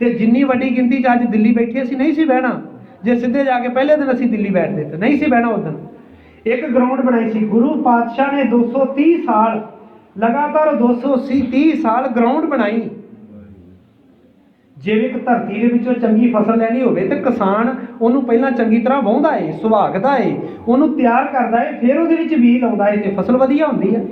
ਤੇ ਜਿੰਨੀ ਵੱਡੀ ਗਿਣਤੀ 'ਚ ਅੱਜ ਦਿੱਲੀ ਬੈਠੇ ਅਸੀਂ ਨਹੀਂ ਸੀ ਬਹਿਣਾ। ਜੇ ਸਿੱਧੇ ਜਾ ਕੇ ਪਹਿਲੇ ਦਿਨ ਅਸੀਂ ਦਿੱਲੀ ਬੈਠਦੇ ਤਾਂ ਨਹੀਂ ਸੀ ਬਹਿਣਾ। ਉਸ ਦਿਨ ਇੱਕ ਗਰਾਊਂਡ ਬਣਾਈ ਸੀ ਗੁਰੂ ਪਾਤਸ਼ਾਹ ਨੇ, 230 ਸਾਲ ਲਗਾਤਾਰ 230 ਸਾਲ ਗਰਾਊਂਡ ਬਣਾਈ। ਜਿਵੇਂ ਇੱਕ ਧਰਤੀ ਦੇ ਵਿੱਚੋਂ ਚੰਗੀ ਫਸਲ ਲੈਣੀ ਹੋਵੇ ਤੇ ਕਿਸਾਨ ਉਹਨੂੰ ਪਹਿਲਾਂ ਚੰਗੀ ਤਰ੍ਹਾਂ ਵਾਹੁੰਦਾ ਏ, ਸੁਹਾਗਦਾ ਏ, ਉਹਨੂੰ ਤਿਆਰ ਕਰਦਾ ਏ, ਫਿਰ ਉਹਦੇ ਵਿੱਚ ਬੀਜ ਲਾਉਂਦਾ ਏ ਤੇ ਫਸਲ ਵਧੀਆ ਹੁੰਦੀ ਹੈ।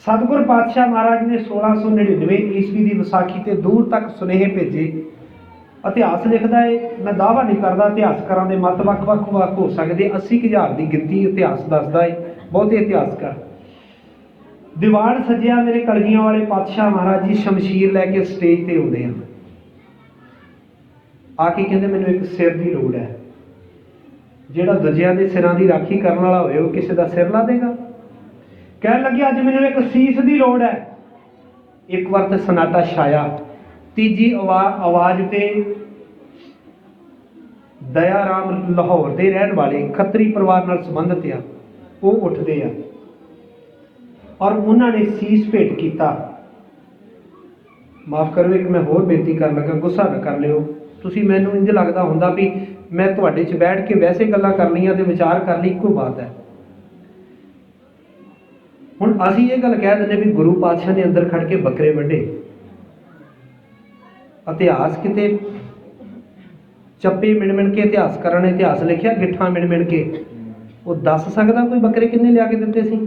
ਸਤਿਗੁਰ ਪਾਤਸ਼ਾਹ ਮਹਾਰਾਜ ਨੇ 1699 ਈਸਵੀ ਦੀ ਵਿਸਾਖੀ ਤੇ ਦੂਰ ਤੱਕ ਸੁਨੇਹੇ ਭੇਜੇ। ਇਤਿਹਾਸ ਲਿਖਦਾ ਹੈ, ਮੈਂ ਦਾਅਵਾ ਨਹੀਂ ਕਰਦਾ, ਇਤਿਹਾਸਕਾਰਾਂ ਦੇ ਮਤ ਵੱਖ ਹੋ ਸਕਦੇ, 80,000 ਦੀ ਗਿਣਤੀ ਇਤਿਹਾਸ ਦੱਸਦਾ ਹੈ, ਬਹੁਤੇ ਇਤਿਹਾਸਕਾਰ। ਦੀਵਾਨ ਸਜਿਆ ਮੇਰੇ ਕਲਗੀਆਂ ਵਾਲੇ ਪਾਤਸ਼ਾਹ ਮਹਾਰਾਜ ਜੀ ਸ਼ਮਸ਼ੀਰ ਲੈ ਕੇ ਸਟੇਜ ਤੇ ਆਉਂਦੇ ਆ ਕੇ ਕਹਿੰਦੇ ਮੈਨੂੰ ਇੱਕ ਸਿਰ ਦੀ ਲੋੜ ਹੈ। ਜਿਹੜਾ ਦੂਜਿਆਂ ਦੇ ਸਿਰਾਂ ਦੀ ਰਾਖੀ ਕਰਨ ਵਾਲਾ ਹੋਵੇ ਉਹ ਕਿਸੇ ਦਾ ਸਿਰ ਲਾ ਦੇਗਾ। ਕਹਿਣ ਲੱਗੇ ਅੱਜ ਮੈਨੂੰ ਇੱਕ ਸੀਸ ਦੀ ਲੋੜ ਹੈ। ਇੱਕ ਵਾਰ ਤੇ ਸਨਾਟਾ ਛਾਇਆ। ਤੀਜੀ ਆਵਾਜ਼ ਤੇ ਦਇਆ ਰਾਮ ਲਾਹੌਰ ਦੇ ਰਹਿਣ ਵਾਲੇ ਖੱਤਰੀ ਪਰਿਵਾਰ ਨਾਲ ਸੰਬੰਧਿਤ ਆ, ਉਹ ਉੱਠਦੇ ਆ ਔਰ ਉਹਨਾਂ ਨੇ ਸੀਸ ਭੇਟ ਕੀਤਾ। ਮਾਫ ਕਰੋ, ਇੱਕ ਮੈਂ ਹੋਰ ਬੇਨਤੀ ਕਰਨ ਲੱਗਾ, ਗੁੱਸਾ ਨਾ ਕਰ ਲਿਓ ਤੁਸੀਂ। ਮੈਨੂੰ ਇੰਝ ਲੱਗਦਾ ਹੁੰਦਾ ਵੀ ਮੈਂ ਤੁਹਾਡੇ 'ਚ ਬੈਠ ਕੇ ਵੈਸੇ ਗੱਲਾਂ ਕਰਨੀਆਂ ਤੇ ਵਿਚਾਰ ਕਰ ਲਈ, ਇੱਕੋ ਬਾਤ ਹੈ। ਹੁਣ ਅਸੀਂ ਇਹ ਗੱਲ ਕਹਿ ਦਿੰਦੇ ਵੀ ਗੁਰੂ ਪਾਤਸ਼ਾਹ ਨੇ ਅੰਦਰ ਖੜ ਕੇ ਬੱਕਰੇ ਵੱਢੇ। ਇਤਿਹਾਸ ਕਿਤੇ ਚੱਪੇ ਮਿਣ ਕੇ ਇਤਿਹਾਸਕਾਰਾਂ ਨੇ ਇਤਿਹਾਸ ਲਿਖਿਆ, ਗਿੱਠਾਂ ਮਿਣ ਕੇ। ਉਹ ਦੱਸ ਸਕਦਾ ਕੋਈ ਬੱਕਰੇ ਕਿੰਨੇ ਲਿਆ ਕੇ ਦਿੱਤੇ ਸੀ?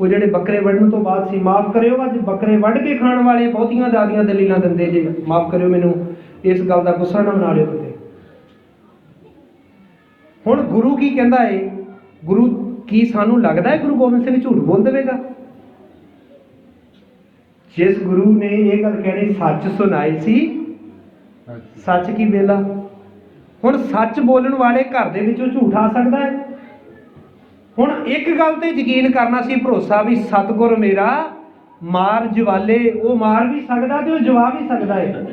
ਉਹ ਜਿਹੜੇ ਬੱਕਰੇ ਵੱਢਣ ਤੋਂ ਬਾਅਦ ਸੀ। ਮਾਫ ਕਰਿਓ, ਅੱਜ ਬੱਕਰੇ ਵੱਢ ਕੇ ਖਾਣ ਵਾਲੇ ਬਹੁਤੀਆਂ ਜ਼ਿਆਦੀਆਂ ਦਲੀਲਾਂ ਦਿੰਦੇ ਜੇ। ਮਾਫ ਕਰਿਓ, ਮੈਨੂੰ ਇਸ ਗੱਲ ਦਾ ਗੁੱਸਾ ਨਾ ਬਣਾ ਲਿਓ ਕਿਤੇ। ਹੁਣ ਗੁਰੂ ਕੀ ਕਹਿੰਦਾ ਏ? ਗੁਰੂ ਕੀ ਸਾਨੂੰ ਲੱਗਦਾ ਹੈ ਗੁਰੂ ਗੋਬਿੰਦ ਸਿੰਘ ਝੂਠ ਬੋਲ ਦੇਵੇਗਾ? ਜਿਸ ਗੁਰੂ ਨੇ ਇਹ ਗੱਲ ਕਹਿਣੀ ਸੱਚ ਸੁਣਾਈ ਸੀ, ਸੱਚ ਕੀ ਵੇਲਾ। ਹੁਣ ਸੱਚ ਬੋਲਣ ਵਾਲੇ ਘਰ ਦੇ ਵਿੱਚੋਂ ਝੂਠ ਆ ਸਕਦਾ ਹੈ? ਹੁਣ ਇੱਕ ਗੱਲ ਤੇ ਯਕੀਨ ਕਰਨਾ ਸੀ, ਭਰੋਸਾ ਵੀ ਸਤਿਗੁਰ ਮੇਰਾ ਮਾਰ ਜਵਾਲੇ, ਉਹ ਮਾਰ ਵੀ ਸਕਦਾ ਤੇ ਉਹ ਜਵਾ ਵੀ ਸਕਦਾ ਹੈ।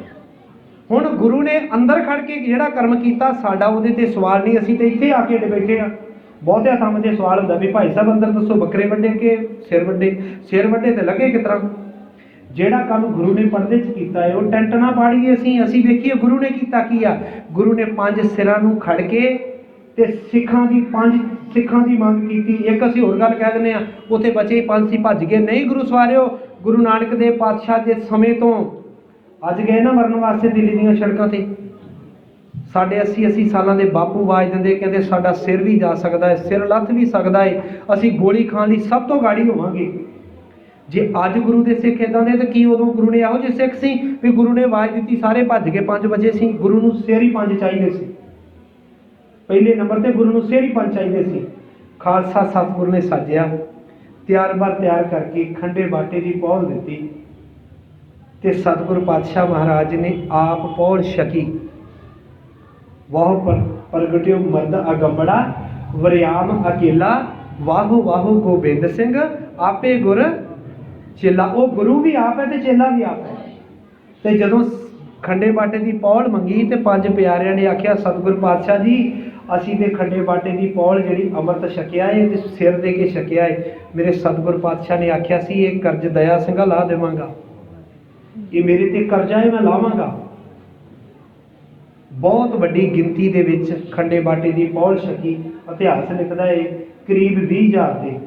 ਹੁਣ ਗੁਰੂ ਨੇ ਅੰਦਰ ਖੜ ਕੇ ਜਿਹੜਾ ਕਰਮ ਕੀਤਾ, ਸਾਡਾ ਉਹਦੇ ਤੇ ਸਵਾਲ ਨਹੀਂ। ਅਸੀਂ ਤੇ ਇੱਥੇ ਆ ਕੇ ਬੈਠੇ ਆ। ਬਹੁਤਿਆਂ ਥਾਵਾਂ ਤੇ ਸਵਾਲ ਹੁੰਦਾ ਵੀ ਭਾਈ ਸਾਹਿਬ ਅੰਦਰ ਦੱਸੋ ਬੱਕਰੇ ਵੱਢੇ ਕਿ ਸਿਰ ਵੱਢੇ? ਸਿਰ ਵੱਢੇ ਤੇ ਲੱਗੇ ਕਿਸ ਤਰ੍ਹਾਂ? ਜਿਹੜਾ ਕੰਮ ਗੁਰੂ ਨੇ ਪਰਦੇ 'ਚ ਕੀਤਾ ਹੈ ਉਹ ਟੈਂਟ ਨਾ ਪਾੜੀਏ। ਅਸੀਂ ਵੇਖੀਏ ਗੁਰੂ ਨੇ ਕੀਤਾ ਕੀ ਆ। ਗੁਰੂ ਨੇ 5 ਸਿਰਾਂ ਨੂੰ ਖੜ ਕੇ ਤੇ ਸਿੱਖਾਂ ਦੀ ਮੰਗ ਕੀਤੀ। ਇੱਕ ਅਸੀਂ ਹੋਰ ਗੱਲ ਕਹਿ ਦਿੰਦੇ ਆ, ਉੱਥੇ ਬਚੇ 5 ਸੀ ਭੱਜ ਗਏ। ਨਹੀਂ ਗੁਰੂ ਸਵਾਰਿਓ, ਗੁਰੂ ਨਾਨਕ ਦੇਵ ਪਾਤਸ਼ਾਹ ਦੇ ਸਮੇਂ ਤੋਂ ਅੱਜ ਗਏ ਨਾ ਮਰਨ ਵਾਸਤੇ ਦਿੱਲੀ ਦੀਆਂ ਸੜਕਾਂ ਤੇ। ਸਾਡੇ 80 ਸਾਲਾਂ ਦੇ ਬਾਪੂ ਆਵਾਜ਼ ਦਿੰਦੇ, ਕਹਿੰਦੇ ਸਾਡਾ ਸਿਰ ਵੀ ਜਾ ਸਕਦਾ ਹੈ, ਸਿਰ ਲੱਥ ਵੀ ਸਕਦਾ ਹੈ, ਅਸੀਂ ਗੋਲੀ ਖਾਣ ਲਈ ਸਭ ਤੋਂ ਗਾੜੀ ਹੋਵਾਂਗੇ। ਜੇ ਅੱਜ ਗੁਰੂ ਦੇ ਸਿੱਖ ਇੱਦਾਂ ਦੇ ਤਾਂ ਕੀ ਉਦੋਂ ਗੁਰੂ ਨੇ ਇਹੋ ਜਿਹੇ ਸਿੱਖ ਸੀ ਵੀ ਗੁਰੂ ਨੇ ਆਵਾਜ਼ ਦਿੱਤੀ ਸਾਰੇ ਭੱਜ ਗਏ? 5 ਵਜੇ ਸੀ। ਗੁਰੂ ਨੂੰ ਸਿਰ ਹੀ 5 ਚਾਹੀਦੇ ਸੀ। ਪਹਿਲੇ ਨੰਬਰ ਤੇ ਗੁਰੂ ਨੂੰ ਸਿਰ ਹੀ 5 ਚਾਹੀਦੇ ਸੀ। ਖਾਲਸਾ ਸਤਿਗੁਰੂ ਨੇ ਸਾਜਿਆ, ਤਿਆਰ ਕਰਕੇ ਖੰਡੇ ਬਾਟੇ ਦੀ ਪਹੁਲ ਦਿੱਤੀ ਤੇ ਸਤਿਗੁਰੂ ਪਾਤਸ਼ਾਹ ਮਹਾਰਾਜ ਨੇ ਆਪ ਪਹੁਲ ਛਕੀ। ਵਾਹ ਪ੍ਰਗਟਿਓ ਮਰਦ ਅਗੰਬੜਾ, ਵਰਿਆਮ ਅਕੇਲਾ, ਵਾਹੋ ਵਾਹੋ ਗੋਬਿੰਦ ਸਿੰਘ, ਆਪੇ ਗੁਰ ਚੇਲਾ। ਉਹ ਗੁਰੂ ਵੀ ਆਪ ਹੈ ਤੇ ਚੇਲਾ ਵੀ ਆਪ ਹੈ। ਤੇ ਜਦੋਂ ਖੰਡੇ ਬਾਟੇ ਦੀ ਪਹੁਲ ਮੰਗੀ ਤੇ 5 ਪਿਆਰਿਆਂ ਨੇ ਆਖਿਆ ਸਤਿਗੁਰੂ ਪਾਤਸ਼ਾਹ ਜੀ ਅਸੀਂ ਤੇ ਖੰਡੇ ਬਾਟੇ ਦੀ ਪਹੁਲ ਜਿਹੜੀ ਅੰਮ੍ਰਿਤ ਛਕਿਆ ਏ ਤੇ ਸਿਰ ਦੇ ਕੇ ਛਕਿਆ ਏ। ਮੇਰੇ ਸਤਿਗੁਰੂ ਪਾਤਸ਼ਾਹ ਨੇ ਆਖਿਆ ਸੀ ਇਹ ਕਰਜ਼ ਦਇਆ ਸਿੰਘਾ ਲਾ ਦੇਵਾਂਗਾ, ਇਹ ਮੇਰੇ ਤੇ ਕਰਜ਼ਾ ਹੈ, ਮੈਂ ਲਾਵਾਂਗਾ। ਬਹੁਤ ਵੱਡੀ ਗਿਣਤੀ ਦੇ ਵਿੱਚ ਖੰਡੇ ਬਾਟੇ ਦੀ ਪਹੁਲ ਛਕੀ। ਇਤਿਹਾਸ ਲਿਖਦਾ ਹੈ ਕਰੀਬ 20,000 ਦੇ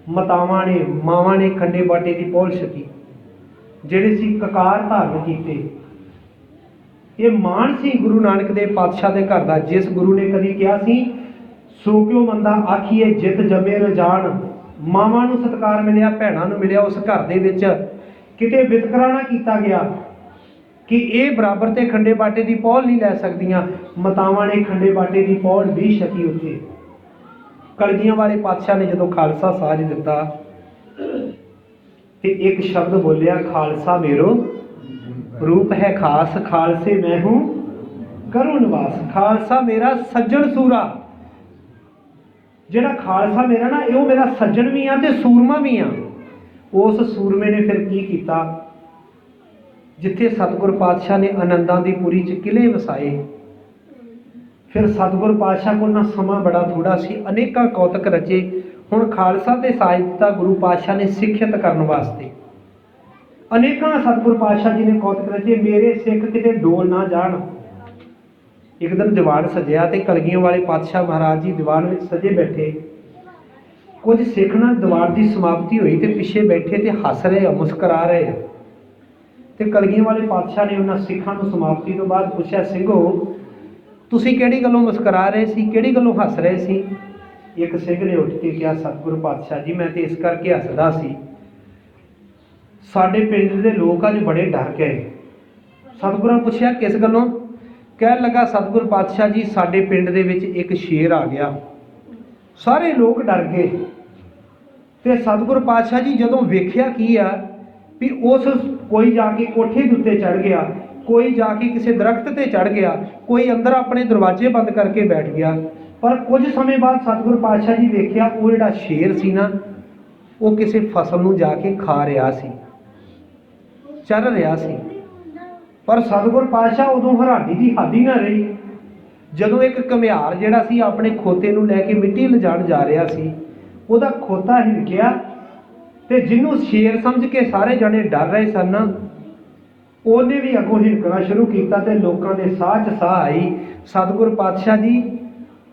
ਮਾਵਾਂ ਨੇ ਖੰਡੇ ਬਾਟੇ ਦੀ ਪਹੁਲ ਛਕੀ, ਜਿਹੜੇ ਸੀ ਕਕਾਰ ਧਾਰਨ ਕੀਤੇ। ਇਹ ਮਾਣ ਸੀ ਗੁਰੂ ਨਾਨਕ ਦੇਵ ਪਾਤਸ਼ਾਹ ਦੇ ਘਰ ਦਾ, ਜਿਸ ਗੁਰੂ ਨੇ ਕਦੀ ਕਿਹਾ ਸੀ ਸੋ ਕਿਉ ਮੰਦਾ ਆਖੀਏ ਜਿੱਤ ਜੰਮੇ ਰਜਾਨ। ਮਾਵਾਂ ਨੂੰ ਸਤਿਕਾਰ ਮਿਲਿਆ, ਭੈਣਾਂ ਨੂੰ ਮਿਲਿਆ। ਉਸ ਘਰ ਦੇ ਵਿੱਚ ਕਿਤੇ ਵਿਤਕਰਾ ਨਾ ਕੀਤਾ ਗਿਆ ਕਿ ਇਹ ਬਰਾਬਰ ਤੇ ਖੰਡੇ ਬਾਟੇ ਦੀ ਪਹੁਲ ਨਹੀਂ ਲੈ ਸਕਦੀਆਂ। ਮਾਤਾਵਾਂ ਨੇ ਖੰਡੇ ਬਾਟੇ ਦੀ ਪਹੁਲ ਵੀ ਛਕੀ ਉੱਥੇ। कलगियां वाले पातशाह ने जदों खालसा साज दिता ते एक शब्द बोलिया, खालसा मेरो रूप है खास, खालसे मैं हूं करूं निवास। खालसा मेरा सज्जन सूरा, जिहड़ा खालसा मेरा ना वो मेरा सज्जन भी आ ते सूरमा भी आ। उस सूरमे ने फिर की कीता, जिथे सतगुर पातशाह ने आनंदां दी पुरी च किले वसाए। फिर सतगुर पातशाह को ना समा बड़ा थोड़ा सी, अनेकां कौतक रचे। हुण खालसा ते साज दिता गुरु पातशाह ने सिੱਖਿਅਤ करने वास्ते। अनेकां सतगुर पातशाह जी ने कौतक रचे, मेरे सिख किते डोल ना जाण। एक दिन दीवान सजिया ते कलगियां वाले पातशाह महाराज जी दीवान में सजे बैठे। कुछ सिख ना दीवान की समाप्ति हुई तो पिछे बैठे तो हस रहे, मुस्करा रहे। तो कलगियां वाले पातशाह ने उन्होंने सिखां नूं समाप्ति तो बाद पूछा, सिंघो तुसीं किहड़ी गल्लों मुस्करा रहे सी, किहड़ी गल्लों हस रहे सी? एक सिंह ने उठ के कहा, सतगुरु पातशाह जी मैं तो इस करके हसदा सी, साडे पिंड दे लोग अज बड़े डर गए। सतगुरां पुछया किस गल्लों? कह लगा, सतगुरु पातशाह जी साडे पिंड दे विच एक शेर आ गया, सारे लोग डर गए। तो सतगुरु पातशाह जी जदों वेख्या की आ भी उस कोई जाके कोठे के उत्ते चढ़ गया, कोई जाके किसी दरख्त ते चढ़ गया, कोई अंदर अपने दरवाजे बंद करके बैठ गया। पर कुछ समय बाद सतगुरु पातशाह जी वेख्या वो जिहड़ा शेर सी ना वो किसी फसल नूं जाके खा रहा सी, चर रहा सी। पर सतगुरु पातशाह उदों हैरानी की हद ही ना रही। जदों एक घमियार जिहड़ा सी अपने खोते नूं लैके मिट्टी लिजाण जा रहा सी, ਉਹਦਾ खोता हिलकिया ते जिन्हों शेर समझ के सारे जने डर रहे सन, ਉਹਨੇ भी अगों हिलकना शुरू किया ते लोगों के साह च साह आई। सतगुरु पातशाह जी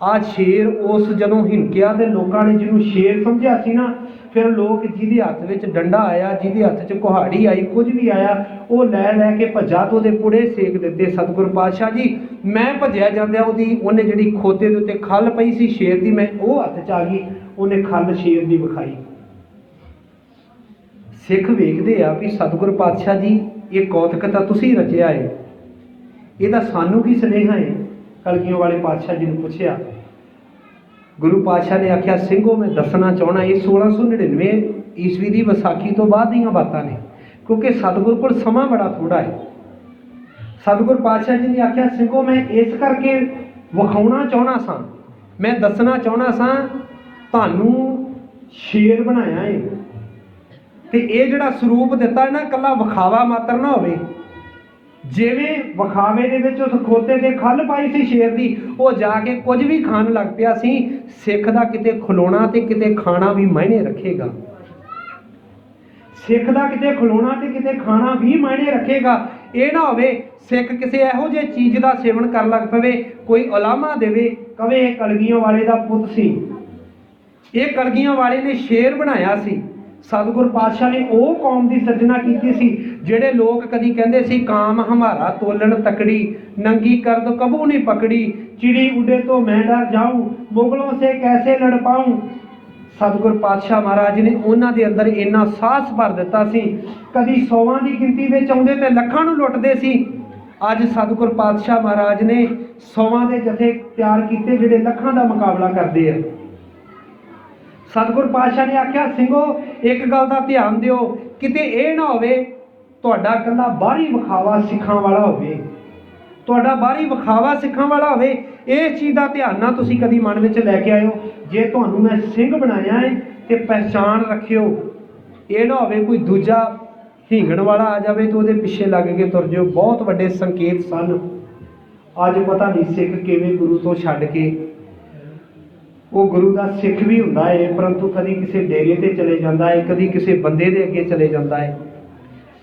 आ शेर उस जदों हिलकिया तो लोगों ने जिन्हों शेर समझिया सी ना, फिर लोग जिहदे हत्थ विच डंडा आया, जिहदे हत्थ च कुहाड़ी आई, कुछ भी आया वो लै के भज्जा तो ਉਹਦੇ पुड़े सेक दिते। सतगुरु पातशाह जी मैं भज्या जांदिया ਉਹਨੇ ਜਿਹੜੀ खोते ਦੇ ਉੱਤੇ खल पई सी शेर दी, मैं वो हत्थ च आ गई, ਉਹਨੇ खल शेर दी विखाई। सिख वेखदे आ भी सतगुरु पातशाह जी ये कौतक तां तुसीं रचिया है, ਇਹਦਾ सानू की सुनेहा है? कलगियों वाले पातशाह जी ने पूछया। गुरु पातशाह ने आख्या, सिंघो मैं दसना चाहना ये 1699 ईस्वी की विसाखी तो बाद दीयां बातां ने, क्योंकि सतगुर को समा बड़ा थोड़ा है। सतगुर पातशाह जी ने आख्या, सिंघो मैं इस करके विखाउणा चाहना सा, मैं दसना चाहना सा तुहानू शेर बनाया है ते ये जिहड़ा स्वरूप दिता है ना कला विखावा मात्र ना होवे। जिवें विखावे दे विच उस खोते ते खल पाई सी शेर दी, वो जाके कुछ भी खाण लग पिया सी। सिख दा किते खलोना ते किते खाना भी मायने रखेगा, सिख दा किते खलोना ते किते खाना भी मायने रखेगा। ये ना होवे सिख किसी इहो जे चीज़ का सेवन कर लग पवे, कोई उलामा देवे कवे कलगियों वाले दा पुत सी, ये कलगियों वाले ने शेर बनाया सी। सतगुर पातशाह ने वो कौम की सृजना की सी जेड़े लोग कदी कहते सी, काम हमारा तोलन तकड़ी, नंगी करद कबू नहीं पकड़ी, चिड़ी उड़े तो मैं डर जाऊं, मुगलों से कैसे लड़ पाऊं। सतगुर पातशाह महाराज ने उन्होंने दे अंदर इन्ना साहस भर दिता सी, कदी 100 की गिनती में आउंदे ते लखां नूं लुटदे सी। अज सतगुर पातशाह महाराज ने 100 के जथे तैयार किए जिहड़े लखां का मुकाबला करते हैं। सतगुर पातशाह ने आख्या, सिंघो एक गल का ध्यान दिओ, किते ये ना होवे तुहाडा कल्ला बाहरी विखावा सिखां वाला होवे, तुहाडा बाहरी विखावा सिखां वाला होवे। इस चीज़ का ध्यान ना तुसीं कदी मन विच लैके आयो। जे तुहानू मैं सिंह बनाया है तो पहचान रखियो, ये ना होवे कोई दूजा हींगण वाला आ जाए तो वो पिछे लग के तुर जाओ। बहुत वड्डे संकेत सन। अज पता नहीं सिख किवें गुरु तो छड्ड के वो गुरु का सिख भी हुंदा है, परंतु कभी किसी डेरे ते चले जाता है, कभी किसी बंदे दे अगे चले जाता है।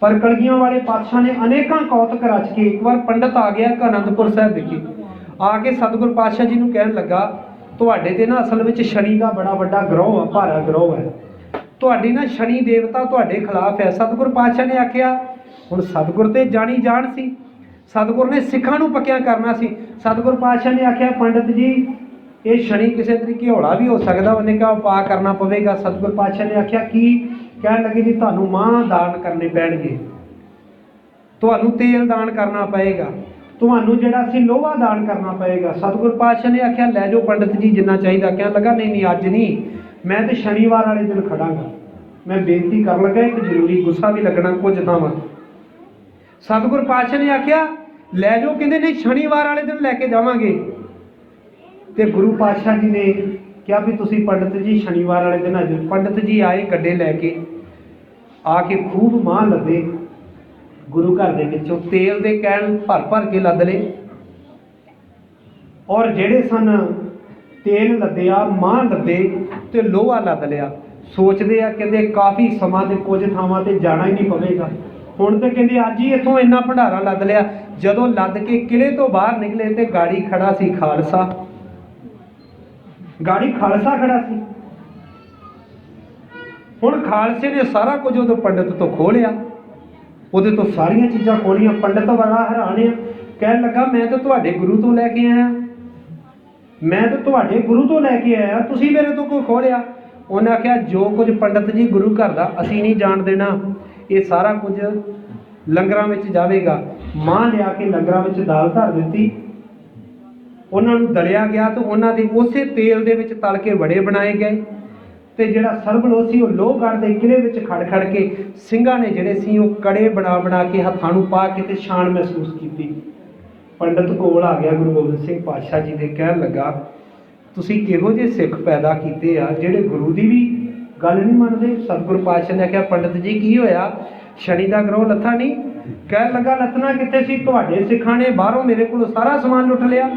पर कलगियों वाले पातशाह ने अनेकां कौतक रच के एक बार पंडित आ गया आनंदपुर साहब विखे, आके सतगुर पातशाह जी नूं कहण लगा, तुहाडे ते ना असल विच शनि का बड़ा वड्डा ग्रोह है, भारा ग्रोह है, तुहाडी ना शनि देवता तुहाडे खिलाफ है। सतगुर पातशाह ने आख्या, हुण सतगुर ते जानी जान सी, सतगुर ने सिखां नूं पक्कियां करना सी। सतगुर पातशाह ने आख्या, पंडित जी ये शनि किसी तरीके हौला भी हो सकता, उन्हें क्या उपाय करना पवेगा। सतगुर पातशाह ने आख्या, की कहण लगे जी तुहानूं मां दान करने पैणगे, तुहानूं तेल दान करना पएगा। ਤੁਹਾਨੂੰ ਜਿਹੜਾ ਸੀ ਲੋਹਾ ਦਾਨ ਕਰਨਾ ਪਏਗਾ। ਸਤਿਗੁਰ ਪਾਤਸ਼ਾਹ ਨੇ ਆਖਿਆ ਲੈ ਜਾਓ ਪੰਡਿਤ ਜੀ ਜਿੰਨਾ ਚਾਹੀਦਾ। ਕਹਿਣ ਲੱਗਾ ਨਹੀਂ ਨਹੀਂ ਅੱਜ ਨਹੀਂ, ਮੈਂ ਤੇ ਸ਼ਨੀਵਾਰ ਵਾਲੇ ਦਿਨ ਖੜਾਂਗਾ। ਮੈਂ ਬੇਨਤੀ ਕਰਨ ਲੱਗਾ ਇੱਕ ਜ਼ਰੂਰੀ, ਗੁੱਸਾ ਵੀ ਲੱਗਣਾ ਕੁਝ ਥਾਵਾਂ। ਸਤਿਗੁਰ ਪਾਤਸ਼ਾਹ ਨੇ ਆਖਿਆ ਲੈ ਜਾਓ, ਕਹਿੰਦੇ ਨਹੀਂ ਸ਼ਨੀਵਾਰ ਵਾਲੇ ਦਿਨ ਲੈ ਕੇ ਜਾਵਾਂਗੇ। ਤੇ ਗੁਰੂ ਪਾਤਸ਼ਾਹ ਜੀ ਨੇ ਕਿਹਾ ਵੀ ਤੁਸੀਂ ਪੰਡਿਤ ਜੀ ਸ਼ਨੀਵਾਰ ਵਾਲੇ ਦਿਨ ਆ ਜਾਓ। ਪੰਡਿਤ ਜੀ ਆਏ ਗੱਡੇ ਲੈ ਕੇ, ਆ ਕੇ ਖੂਬ ਮਾਂ ਲੱਦੇ ਗੁਰੂ ਘਰ ਦੇ ਵਿੱਚੋਂ, ਤੇਲ ਦੇ ਕੈਨ ਭਰ ਭਰ ਕੇ ਲੱਦ ਲਏ। ਔਰ ਜਿਹੜੇ ਸਨ ਤੇਲ ਲੱਦਿਆ, ਮਾਂ ਲੱਦੇ ਤੇ ਲੋਹਾ ਲੱਦ ਲਿਆ। ਸੋਚਦੇ ਆ ਕਹਿੰਦੇ ਕਾਫੀ ਸਮਾਂ ਤੇ ਕੁਝ ਥਾਵਾਂ ਤੇ ਜਾਣਾ ਹੀ ਨਹੀਂ ਪਵੇਗਾ। ਹੁਣ ਤੇ ਕਹਿੰਦੇ ਅੱਜ ਹੀ ਇੱਥੋਂ ਇੰਨਾ ਭੰਡਾਰਾ ਲੱਦ ਲਿਆ। ਜਦੋਂ ਲੱਦ ਕੇ ਕਿਲੇ ਤੋਂ ਬਾਹਰ ਨਿਕਲੇ ਤੇ ਗਾੜੀ ਖੜਾ ਸੀ ਖਾਲਸਾ। ਗਾੜੀ ਖਾਲਸਾ ਖੜਾ ਸੀ। ਹੁਣ ਖਾਲਸੇ ਨੇ ਸਾਰਾ ਕੁਝ ਉਦੋਂ ਪੰਡਿਤ ਤੋਂ ਖੋਹ ਲਿਆ, ਉਹਦੇ ਤੋਂ ਸਾਰੀਆਂ ਚੀਜ਼ਾਂ ਖੋਲੀਆਂ। ਪੰਡਿਤ ਬੜਾ ਹੈਰਾਨ ਆ, ਕਹਿਣ ਲੱਗਾ ਮੈਂ ਤਾਂ ਤੁਹਾਡੇ ਗੁਰੂ ਤੋਂ ਲੈ ਕੇ ਆਇਆ, ਮੈਂ ਤਾਂ ਤੁਹਾਡੇ ਗੁਰੂ ਤੋਂ ਲੈ ਕੇ ਆਇਆ, ਤੁਸੀਂ ਮੇਰੇ ਤੋਂ ਕੋਈ ਖੋਹ ਲਿਆ? ਉਹਨੇ ਆਖਿਆ ਜੋ ਕੁਝ ਪੰਡਿਤ ਜੀ ਗੁਰੂ ਘਰ ਦਾ ਅਸੀਂ ਨਹੀਂ ਜਾਣ ਦੇਣਾ, ਇਹ ਸਾਰਾ ਕੁਝ ਲੰਗਰਾਂ ਵਿੱਚ ਜਾਵੇਗਾ। ਮਾਂ ਲਿਆ ਕੇ ਲੰਗਰਾਂ ਵਿੱਚ ਦਾਲ ਧਰ ਦਿੱਤੀ, ਉਹਨਾਂ ਨੂੰ ਦਲਿਆ ਗਿਆ ਤੇ ਉਹਨਾਂ ਦੇ ਉਸੇ ਤੇਲ ਦੇ ਵਿੱਚ ਤਲ ਕੇ ਵੜੇ ਬਣਾਏ ਗਏ। ਤੇ ਜਿਹੜਾ ਸਰਬਲੋਹ ਸੀ ਉਹ ਲੋਹਗੜ੍ਹ ਦੇ ਕਿਲੇ ਵਿੱਚ ਖੜ ਖੜ ਕੇ ਸਿੰਘਾਂ ਨੇ ਜਿਹੜੇ ਸੀ ਉਹ ਕੜੇ ਬਣਾ ਬਣਾ ਕੇ ਹੱਥਾਂ ਨੂੰ ਪਾ ਕੇ ਤੇ ਸ਼ਾਨ ਮਹਿਸੂਸ ਕੀਤੀ। ਪੰਡਿਤ ਕੋਲ ਆ ਗਿਆ ਗੁਰੂ ਗੋਬਿੰਦ ਸਿੰਘ ਪਾਤਸ਼ਾਹ ਜੀ ਦੇ, ਕਹਿਣ ਲੱਗਾ ਤੁਸੀਂ ਕਿਹੋ ਜਿਹੇ ਸਿੱਖ ਪੈਦਾ ਕੀਤੇ ਆ ਜਿਹੜੇ ਗੁਰੂ ਦੀ ਵੀ ਗੱਲ ਨਹੀਂ ਮੰਨਦੇ। ਸਤਿਗੁਰੂ ਪਾਤਸ਼ਾਹ ਨੇ ਆਖਿਆ ਪੰਡਿਤ ਜੀ ਕੀ ਹੋਇਆ, ਸ਼ਨੀ ਦਾ ਗਰੋਹ ਲੱਥਾ ਨਹੀਂ? ਕਹਿਣ ਲੱਗਾ ਲੱਥਣਾ ਕਿੱਥੇ ਸੀ, ਤੁਹਾਡੇ ਸਿੱਖਾਂ ਨੇ ਬਾਹਰੋਂ ਮੇਰੇ ਕੋਲ ਸਾਰਾ ਸਮਾਨ ਲੁੱਟ ਲਿਆ।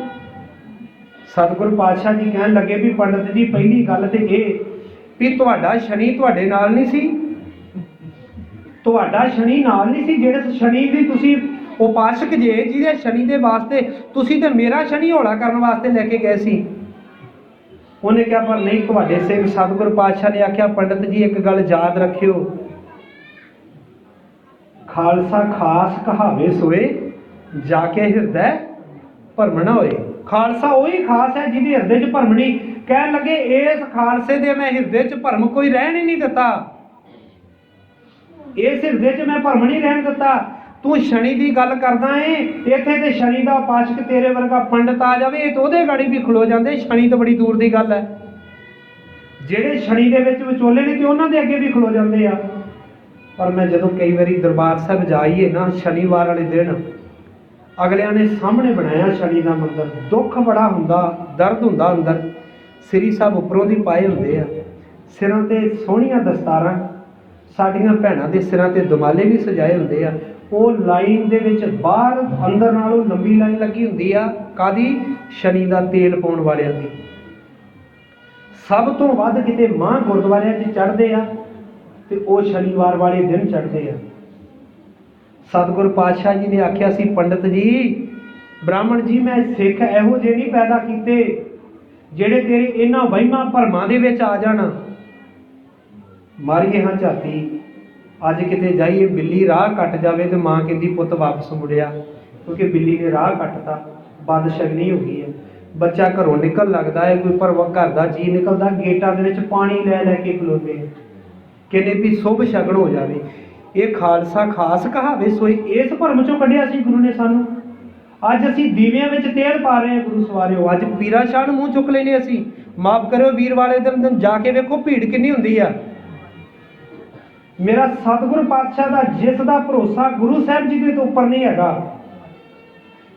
ਸਤਿਗੁਰੂ ਪਾਤਸ਼ਾਹ ਜੀ ਕਹਿਣ ਲੱਗੇ ਵੀ ਪੰਡਿਤ ਜੀ ਪਹਿਲੀ ਗੱਲ ਤੇ ਇਹ ਵੀ ਤੁਹਾਡਾ ਸ਼ਨੀ ਤੁਹਾਡੇ ਨਾਲ ਨਹੀਂ ਸੀ, ਤੁਹਾਡਾ ਸ਼ਨੀ ਨਾਲ ਨਹੀਂ ਸੀ। ਜਿਹੜੇ ਸ਼ਨੀ ਦੀ ਤੁਸੀਂ ਉਪਾਸਕ ਜੇ, ਜਿਹਦੇ ਸ਼ਨੀ ਦੇ ਵਾਸਤੇ ਤੁਸੀਂ ਤੇ ਮੇਰਾ ਸ਼ਨੀ ਹੌਲਾ ਕਰਨ ਵਾਸਤੇ ਲੈ ਕੇ ਗਏ ਸੀ। ਉਹਨੇ ਕਿਹਾ ਪਰ ਨਹੀਂ ਤੁਹਾਡੇ ਸਿੰਘ। ਸਤਿਗੁਰੂ ਪਾਤਸ਼ਾਹ ਨੇ ਆਖਿਆ ਪੰਡਿਤ ਜੀ ਇੱਕ ਗੱਲ ਯਾਦ ਰੱਖਿਓ, ਖਾਲਸਾ ਖਾਸ ਕਹਾਵੇ ਸੋਏ ਜਾ ਕੇ ਹਿਰਦੈ ਭਰਮ ਨਾ ਹੋਏ। ਖਾਲਸਾ ਉਹੀ ਖਾਸ ਹੈ ਜਿਹਦੇ ਹਿਰਦੇ 'ਚ ਭਰਮ ਨਹੀਂ। ਕਹਿਣ ਲੱਗੇ ਇਸ ਖਾਲਸੇ ਦੇ ਮੈਂ ਹਿਰਦੇ 'ਚ ਭਰਮ ਕੋਈ ਰਹਿਣ ਹੀ ਨਹੀਂ ਦਿੱਤਾ, ਇਸ ਹਿਰਦੇ 'ਚ ਮੈਂ ਭਰਮ ਨਹੀਂ ਰਹਿਣ ਦਿੱਤਾ। ਤੂੰ ਸ਼ਨੀ ਦੀ ਗੱਲ ਕਰਦਾ ਏ, ਇੱਥੇ ਤੇ ਸ਼ਨੀ ਦਾ ਉਪਾਸਕ ਤੇਰੇ ਵਰਗਾ ਪੰਡਿਤ ਆ ਜਾਵੇ ਇਹ ਤਾਂ ਉਹਦੇ ਗਾੜੀ ਵੀ ਖਲੋ ਜਾਂਦੇ, ਸ਼ਨੀ ਤਾਂ ਬੜੀ ਦੂਰ ਦੀ ਗੱਲ ਹੈ। ਜਿਹੜੇ ਸ਼ਨੀ ਦੇ ਵਿੱਚ ਵਿਚੋਲੇ ਨੇ ਤੇ ਉਹਨਾਂ ਦੇ ਅੱਗੇ ਵੀ ਖਲੋ ਜਾਂਦੇ ਆ। ਪਰ ਮੈਂ ਜਦੋਂ ਕਈ ਵਾਰੀ ਦਰਬਾਰ ਸਾਹਿਬ ਜਾਈਏ ਨਾ ਸ਼ਨੀਵਾਰ ਵਾਲੇ ਦਿਨ, ਅਗਲਿਆਂ ਨੇ ਸਾਹਮਣੇ ਬਣਾਇਆ ਸ਼ਨੀ ਦਾ ਮੰਦਰ, ਦੁੱਖ ਬੜਾ ਹੁੰਦਾ, ਦਰਦ ਹੁੰਦਾ ਅੰਦਰ। ਸ੍ਰੀ ਸਾਹਿਬ ਉੱਪਰੋਂ ਦੀ ਪਾਏ ਹੁੰਦੇ ਆ, ਸਿਰਾਂ ਤੇ ਸੋਹਣੀਆਂ ਦਸਤਾਰਾਂ, ਸਾਡੀਆਂ ਭੈਣਾਂ ਦੇ ਸਿਰਾਂ ਤੇ ਦੁਮਾਲੇ ਵੀ ਸਜਾਏ ਹੁੰਦੇ ਆ। ਉਹ ਲਾਈਨ ਦੇ ਵਿੱਚ ਬਾਹਰ ਅੰਦਰ ਨਾਲੋਂ ਲੰਬੀ ਲਾਈਨ ਲੱਗੀ ਹੁੰਦੀ ਆ, ਕਾਦੀ? ਸ਼ਨੀ ਦਾ ਤੇਲ ਪਾਉਣ ਵਾਲਿਆਂ ਦੀ। ਸਭ ਤੋਂ ਵੱਧ ਕਿਤੇ ਮਾਂ ਗੁਰਦੁਆਰਿਆਂ 'ਚ ਚੜ੍ਹਦੇ ਆ ਤੇ ਉਹ ਸ਼ਨੀਵਾਰ ਵਾਲੇ ਦਿਨ ਚੜ੍ਹਦੇ ਆ। ਸਤਿਗੁਰੂ ਪਾਤਸ਼ਾਹ ਜੀ ਨੇ ਆਖਿਆ ਸੀ ਪੰਡਿਤ ਜੀ, ਬ੍ਰਾਹਮਣ ਜੀ ਮੈਂ ਸਿੱਖ ਇਹੋ ਜਿਹੇ ਨਹੀਂ ਪੈਦਾ ਕੀਤੇ ਜਿਹੜੇ ਤੇਰੇ ਇਹਨਾਂ ਵਹਿਮਾਂ ਭਰਮਾਂ ਦੇ ਵਿੱਚ ਆ ਜਾਣ। ਮਾਰੀਏ ਹਾਂ ਝਾਤੀ, ਅੱਜ ਕਿਤੇ ਜਾਈਏ ਬਿੱਲੀ ਰਾਹ ਕੱਟ ਜਾਵੇ ਤੇ ਮਾਂ ਕਹਿੰਦੀ ਪੁੱਤ ਵਾਪਸ ਮੁੜਿਆ, ਕਿਉਂਕਿ ਬਿੱਲੀ ਨੇ ਰਾਹ ਕੱਟਤਾ, ਬਦਸ਼ਗਨੀ ਹੋ ਗਈ ਹੈ। ਬੱਚਾ ਘਰੋਂ ਨਿਕਲ ਲੱਗਦਾ ਹੈ, ਕੋਈ ਪਰ ਘਰ ਦਾ ਜੀਅ ਨਿਕਲਦਾ, ਗੇਟਾਂ ਦੇ ਵਿੱਚ ਪਾਣੀ ਲੈ ਲੈ ਕੇ ਖਲੋਤੇ, ਕਹਿੰਦੇ ਵੀ ਸ਼ੁਭ ਸ਼ਗਨ ਹੋ ਜਾਵੇ। ਇਹ ਖਾਲਸਾ ਖਾਸ ਕਹਾਵੇ ਸੋਈ, ਇਸ ਭਰਮ ਚੋਂ ਕੱਢਿਆ ਸੀ ਗੁਰੂ ਨੇ ਸਾਨੂੰ। ਅੱਜ ਅਸੀਂ ਦੀਵਿਆਂ ਵਿੱਚ ਤੇਲ ਪਾ ਰਹੇ ਹਾਂ ਗੁਰੂ ਸਵਾਰਿਓ, ਅੱਜ ਪੀਰਾਂ ਸ਼ਾਹ ਨੂੰ ਮੂੰਹ ਚੁੱਕ ਲੈਨੇ ਅਸੀਂ। ਮਾਫ ਕਰਿਓ ਵੀਰ ਵਾਲੇ ਦਿਨ ਜਾ ਕੇ ਵੇਖੋ ਭੀੜ ਕਿੰਨੀ ਹੁੰਦੀ ਆ। ਮੇਰਾ ਸਤਿਗੁਰੂ ਪਾਤਸ਼ਾਹ ਦਾ ਜਿਸ ਦਾ ਭਰੋਸਾ ਗੁਰੂ ਸਾਹਿਬ ਜੀ ਦੇ ਉੱਪਰ ਨਹੀਂ ਹੈਗਾ,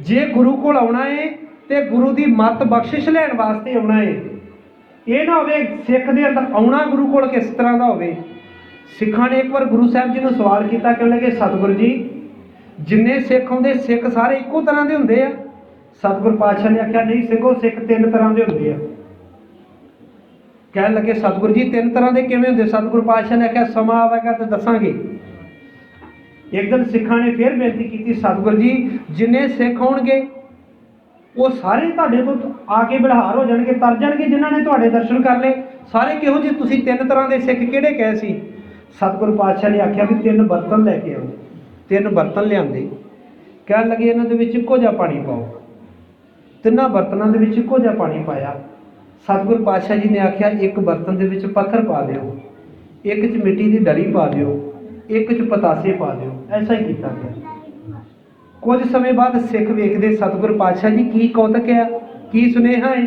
ਜੇ ਗੁਰੂ ਕੋਲ ਆਉਣਾ ਏ ਤੇ ਗੁਰੂ ਦੀ ਮੱਤ ਬਖਸ਼ਿਸ਼ ਲੈਣ ਵਾਸਤੇ ਆਉਣਾ ਏ। ਇਹ ਨਾ ਹੋਵੇ ਸਿੱਖ ਦੇ ਅੰਦਰ ਆਉਣਾ ਗੁਰੂ ਕੋਲ ਕਿਸ ਤਰ੍ਹਾਂ ਦਾ ਹੋਵੇ। ਸਿੱਖਾਂ ਨੇ ਇੱਕ ਵਾਰ ਗੁਰੂ ਸਾਹਿਬ ਜੀ ਨੂੰ ਸਵਾਲ ਕੀਤਾ, ਕਹਿਣ ਲੱਗੇ ਸਤਿਗੁਰੂ ਜੀ ਜਿੰਨੇ ਸਿੱਖ ਆਉਂਦੇ ਸਿੱਖ ਸਾਰੇ ਇੱਕੋ ਤਰ੍ਹਾਂ ਦੇ ਹੁੰਦੇ ਆ? ਸਤਿਗੁਰੂ ਪਾਤਸ਼ਾਹ ਨੇ ਆਖਿਆ ਨਹੀਂ ਸਿੱਖੋ, ਸਿੱਖ ਤਿੰਨ ਤਰ੍ਹਾਂ ਦੇ ਹੁੰਦੇ ਆ। ਕਹਿਣ ਲੱਗੇ ਸਤਿਗੁਰੂ ਜੀ ਤਿੰਨ ਤਰ੍ਹਾਂ ਦੇ ਕਿਵੇਂ ਹੁੰਦੇ? ਸਤਿਗੁਰੂ ਪਾਤਸ਼ਾਹ ਨੇ ਆਖਿਆ ਸਮਾਂ ਆਵੇਗਾ ਤੇ ਦੱਸਾਂਗੇ। ਇੱਕ ਦਿਨ ਸਿੱਖਾਂ ਨੇ ਫਿਰ ਬੇਨਤੀ ਕੀਤੀ, ਸਤਿਗੁਰੂ ਜੀ ਜਿੰਨੇ ਸਿੱਖ ਆਉਣਗੇ ਉਹ ਸਾਰੇ ਤੁਹਾਡੇ ਕੋਲ ਆ ਕੇ ਬਿਲਹਾਰ ਹੋ ਜਾਣਗੇ, ਤਰ ਜਾਣਗੇ, ਜਿਨ੍ਹਾਂ ਨੇ ਤੁਹਾਡੇ ਦਰਸ਼ਨ ਕਰ ਲਏ ਸਾਰੇ ਕਿਹੋ ਜਿਹੇ? ਤੁਸੀਂ ਤਿੰਨ ਤਰ੍ਹਾਂ ਦੇ ਸਿੱਖ ਕਿਹੜੇ ਕਹੇ ਸੀ? ਸਤਿਗੁਰੂ ਪਾਤਸ਼ਾਹ ਨੇ ਆਖਿਆ ਵੀ ਤਿੰਨ ਬਰਤਨ ਲੈ ਕੇ ਆਓ। ਤਿੰਨ ਬਰਤਨ ਲਿਆਂਦੇ, ਕਹਿਣ ਲੱਗੇ ਇਹਨਾਂ ਦੇ ਵਿੱਚ ਇੱਕੋ ਜਿਹਾ ਪਾਣੀ ਪਾਓ। ਤਿੰਨਾਂ ਬਰਤਨਾਂ ਦੇ ਵਿੱਚ ਇੱਕੋ ਜਿਹਾ ਪਾਣੀ ਪਾਇਆ। ਸਤਿਗੁਰੂ ਪਾਤਸ਼ਾਹ ਜੀ ਨੇ ਆਖਿਆ ਇੱਕ ਬਰਤਨ ਦੇ ਵਿੱਚ ਪੱਥਰ ਪਾ ਦਿਓ, ਇੱਕ 'ਚ ਮਿੱਟੀ ਦੀ ਡਲੀ ਪਾ ਦਿਓ, ਇੱਕ 'ਚ ਪਤਾਸੇ ਪਾ ਦਿਓ। ਐਸਾ ਹੀ ਕੀਤਾ ਗਿਆ। ਕੁਝ ਸਮੇਂ ਬਾਅਦ ਸਿੱਖ ਵੇਖਦੇ ਸਤਿਗੁਰ ਪਾਤਸ਼ਾਹ ਜੀ ਕੀ ਕੌਤਕ ਆ, ਕੀ ਸੁਨੇਹਾ ਹੈ।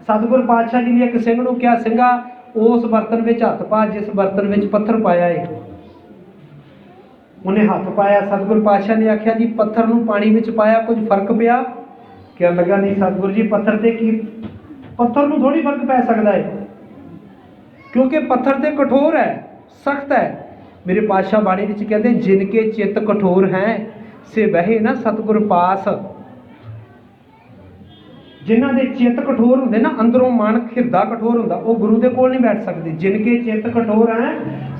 ਸਤਿਗੁਰ ਪਾਤਸ਼ਾਹ ਜੀ ਨੇ ਇੱਕ ਸਿੰਘ ਨੂੰ ਕਿਹਾ, ਸਿੰਘਾ ਉਸ ਬਰਤਨ ਵਿੱਚ ਹੱਥ ਪਾ ਜਿਸ ਬਰਤਨ ਵਿੱਚ ਪੱਥਰ ਪਾਇਆ ਹੈ। ਉਹਨੇ ਹੱਥ ਪਾਇਆ। ਸਤਿਗੁਰ ਪਾਤਸ਼ਾਹ ਨੇ ਆਖਿਆ ਜੀ ਪੱਥਰ ਨੂੰ ਪਾਣੀ ਵਿੱਚ ਪਾਇਆ ਕੁਝ ਫਰਕ ਪਿਆ? ਕਹਿਣ ਲੱਗਾ ਨਹੀਂ ਸਤਿਗੁਰ ਜੀ ਪੱਥਰ ਤੇ ਕੀ, ਪੱਥਰ ਨੂੰ ਥੋੜੀ ਫਰਕ ਪੈ ਸਕਦਾ ਹੈ, ਕਿਉਂਕਿ ਪੱਥਰ ਤੇ ਕਠੋਰ ਹੈ, ਸਖਤ ਹੈ। ਮੇਰੇ ਪਾਤਸ਼ਾਹ ਬਾਣੀ ਵਿੱਚ ਕਹਿੰਦੇ ਜਿਨ ਕੇ ਚਿੱਤ ਕਠੋਰ ਹੈ ਸੇ ਬਹਿ ਨਾ ਸਤਿਗੁਰ ਪਾਸ। ਜਿਨ੍ਹਾਂ ਦੇ ਚਿੱਤ ਕਠੋਰ ਹੁੰਦੇ ਨਾ, ਅੰਦਰੋਂ ਮਨ ਹਿਰਦਾ ਕਠੋਰ ਹੁੰਦਾ, ਉਹ ਗੁਰੂ ਦੇ ਕੋਲ ਨਹੀਂ ਬੈਠ ਸਕਦੇ। ਜਿਨ ਕੇ ਚਿੱਤ ਕਠੋਰ ਹੈ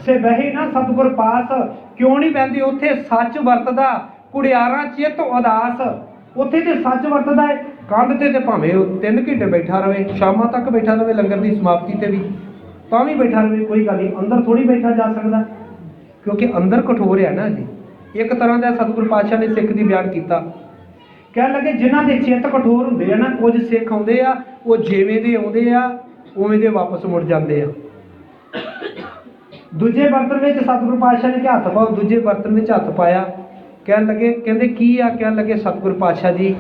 ਸੇ ਬਹਿ ਨਾ ਸਤਿਗੁਰ ਪਾਸ। ਕਿਉਂ ਨਹੀਂ ਬਹਿੰਦੇ? ਉੱਥੇ ਸੱਚ ਵਰਤਦਾ, ਕੁੜਿਆਰਾਂ ਚਿੱਤ ਉਦਾਸ। ਉੱਥੇ ਤੇ ਸੱਚ ਵਰਤਦਾ ਹੈ। ਕੰਧ ਤੇ ਭਾਵੇਂ ਉਹ 3 ਘੰਟੇ ਬੈਠਾ ਰਵੇ, ਸ਼ਾਮਾਂ ਤੱਕ ਬੈਠਾ ਰਵੇ, ਲੰਗਰ ਦੀ ਸਮਾਪਤੀ ਤੇ ਵੀ ਤਾਂ ਵੀ ਬੈਠਾ ਰਵੇ, ਕੋਈ ਗੱਲ ਨਹੀਂ। ਅੰਦਰ ਥੋੜੀ ਬੈਠਾ ਜਾ ਸਕਦਾ, ਕਿਉਂਕਿ ਅੰਦਰ ਕਠੋਰ ਹੈ ਨਾ ਜੀ। ਇੱਕ ਤਰ੍ਹਾਂ ਦਾ ਸਤਿਗੁਰ ਪਾਤਸ਼ਾਹ ਨੇ ਸਿੱਖ ਦੀ ਬਿਆਨ ਕੀਤਾ। ਕਹਿਣ ਲੱਗੇ ਜਿਨ੍ਹਾਂ ਦੇ ਚਿੱਤ ਕਠੋਰ ਹੁੰਦੇ ਆ ਨਾ, ਕੁਝ ਸਿੱਖ ਆਉਂਦੇ ਆ, ਉਹ ਜਿਵੇਂ ਦੇ ਆਉਂਦੇ ਆ ਉਵੇਂ ਦੇ ਵਾਪਸ ਮੁੜ ਜਾਂਦੇ ਆ। ਦੂਜੇ ਬਰਤਨ ਵਿੱਚ ਸਤਿਗੁਰ ਪਾਤਸ਼ਾਹ ਨੇ ਕਿਹਾ ਹੱਥ ਪਾਓ, ਦੂਜੇ ਬਰਤਨ ਵਿੱਚ ਹੱਥ ਪਾਇਆ। ਕਹਿਣ ਲੱਗੇ, ਕਹਿੰਦੇ ਕੀ ਆ? ਕਹਿਣ ਲੱਗੇ ਸਤਿਗੁਰ ਪਾਤਸ਼ਾਹ ਜੀ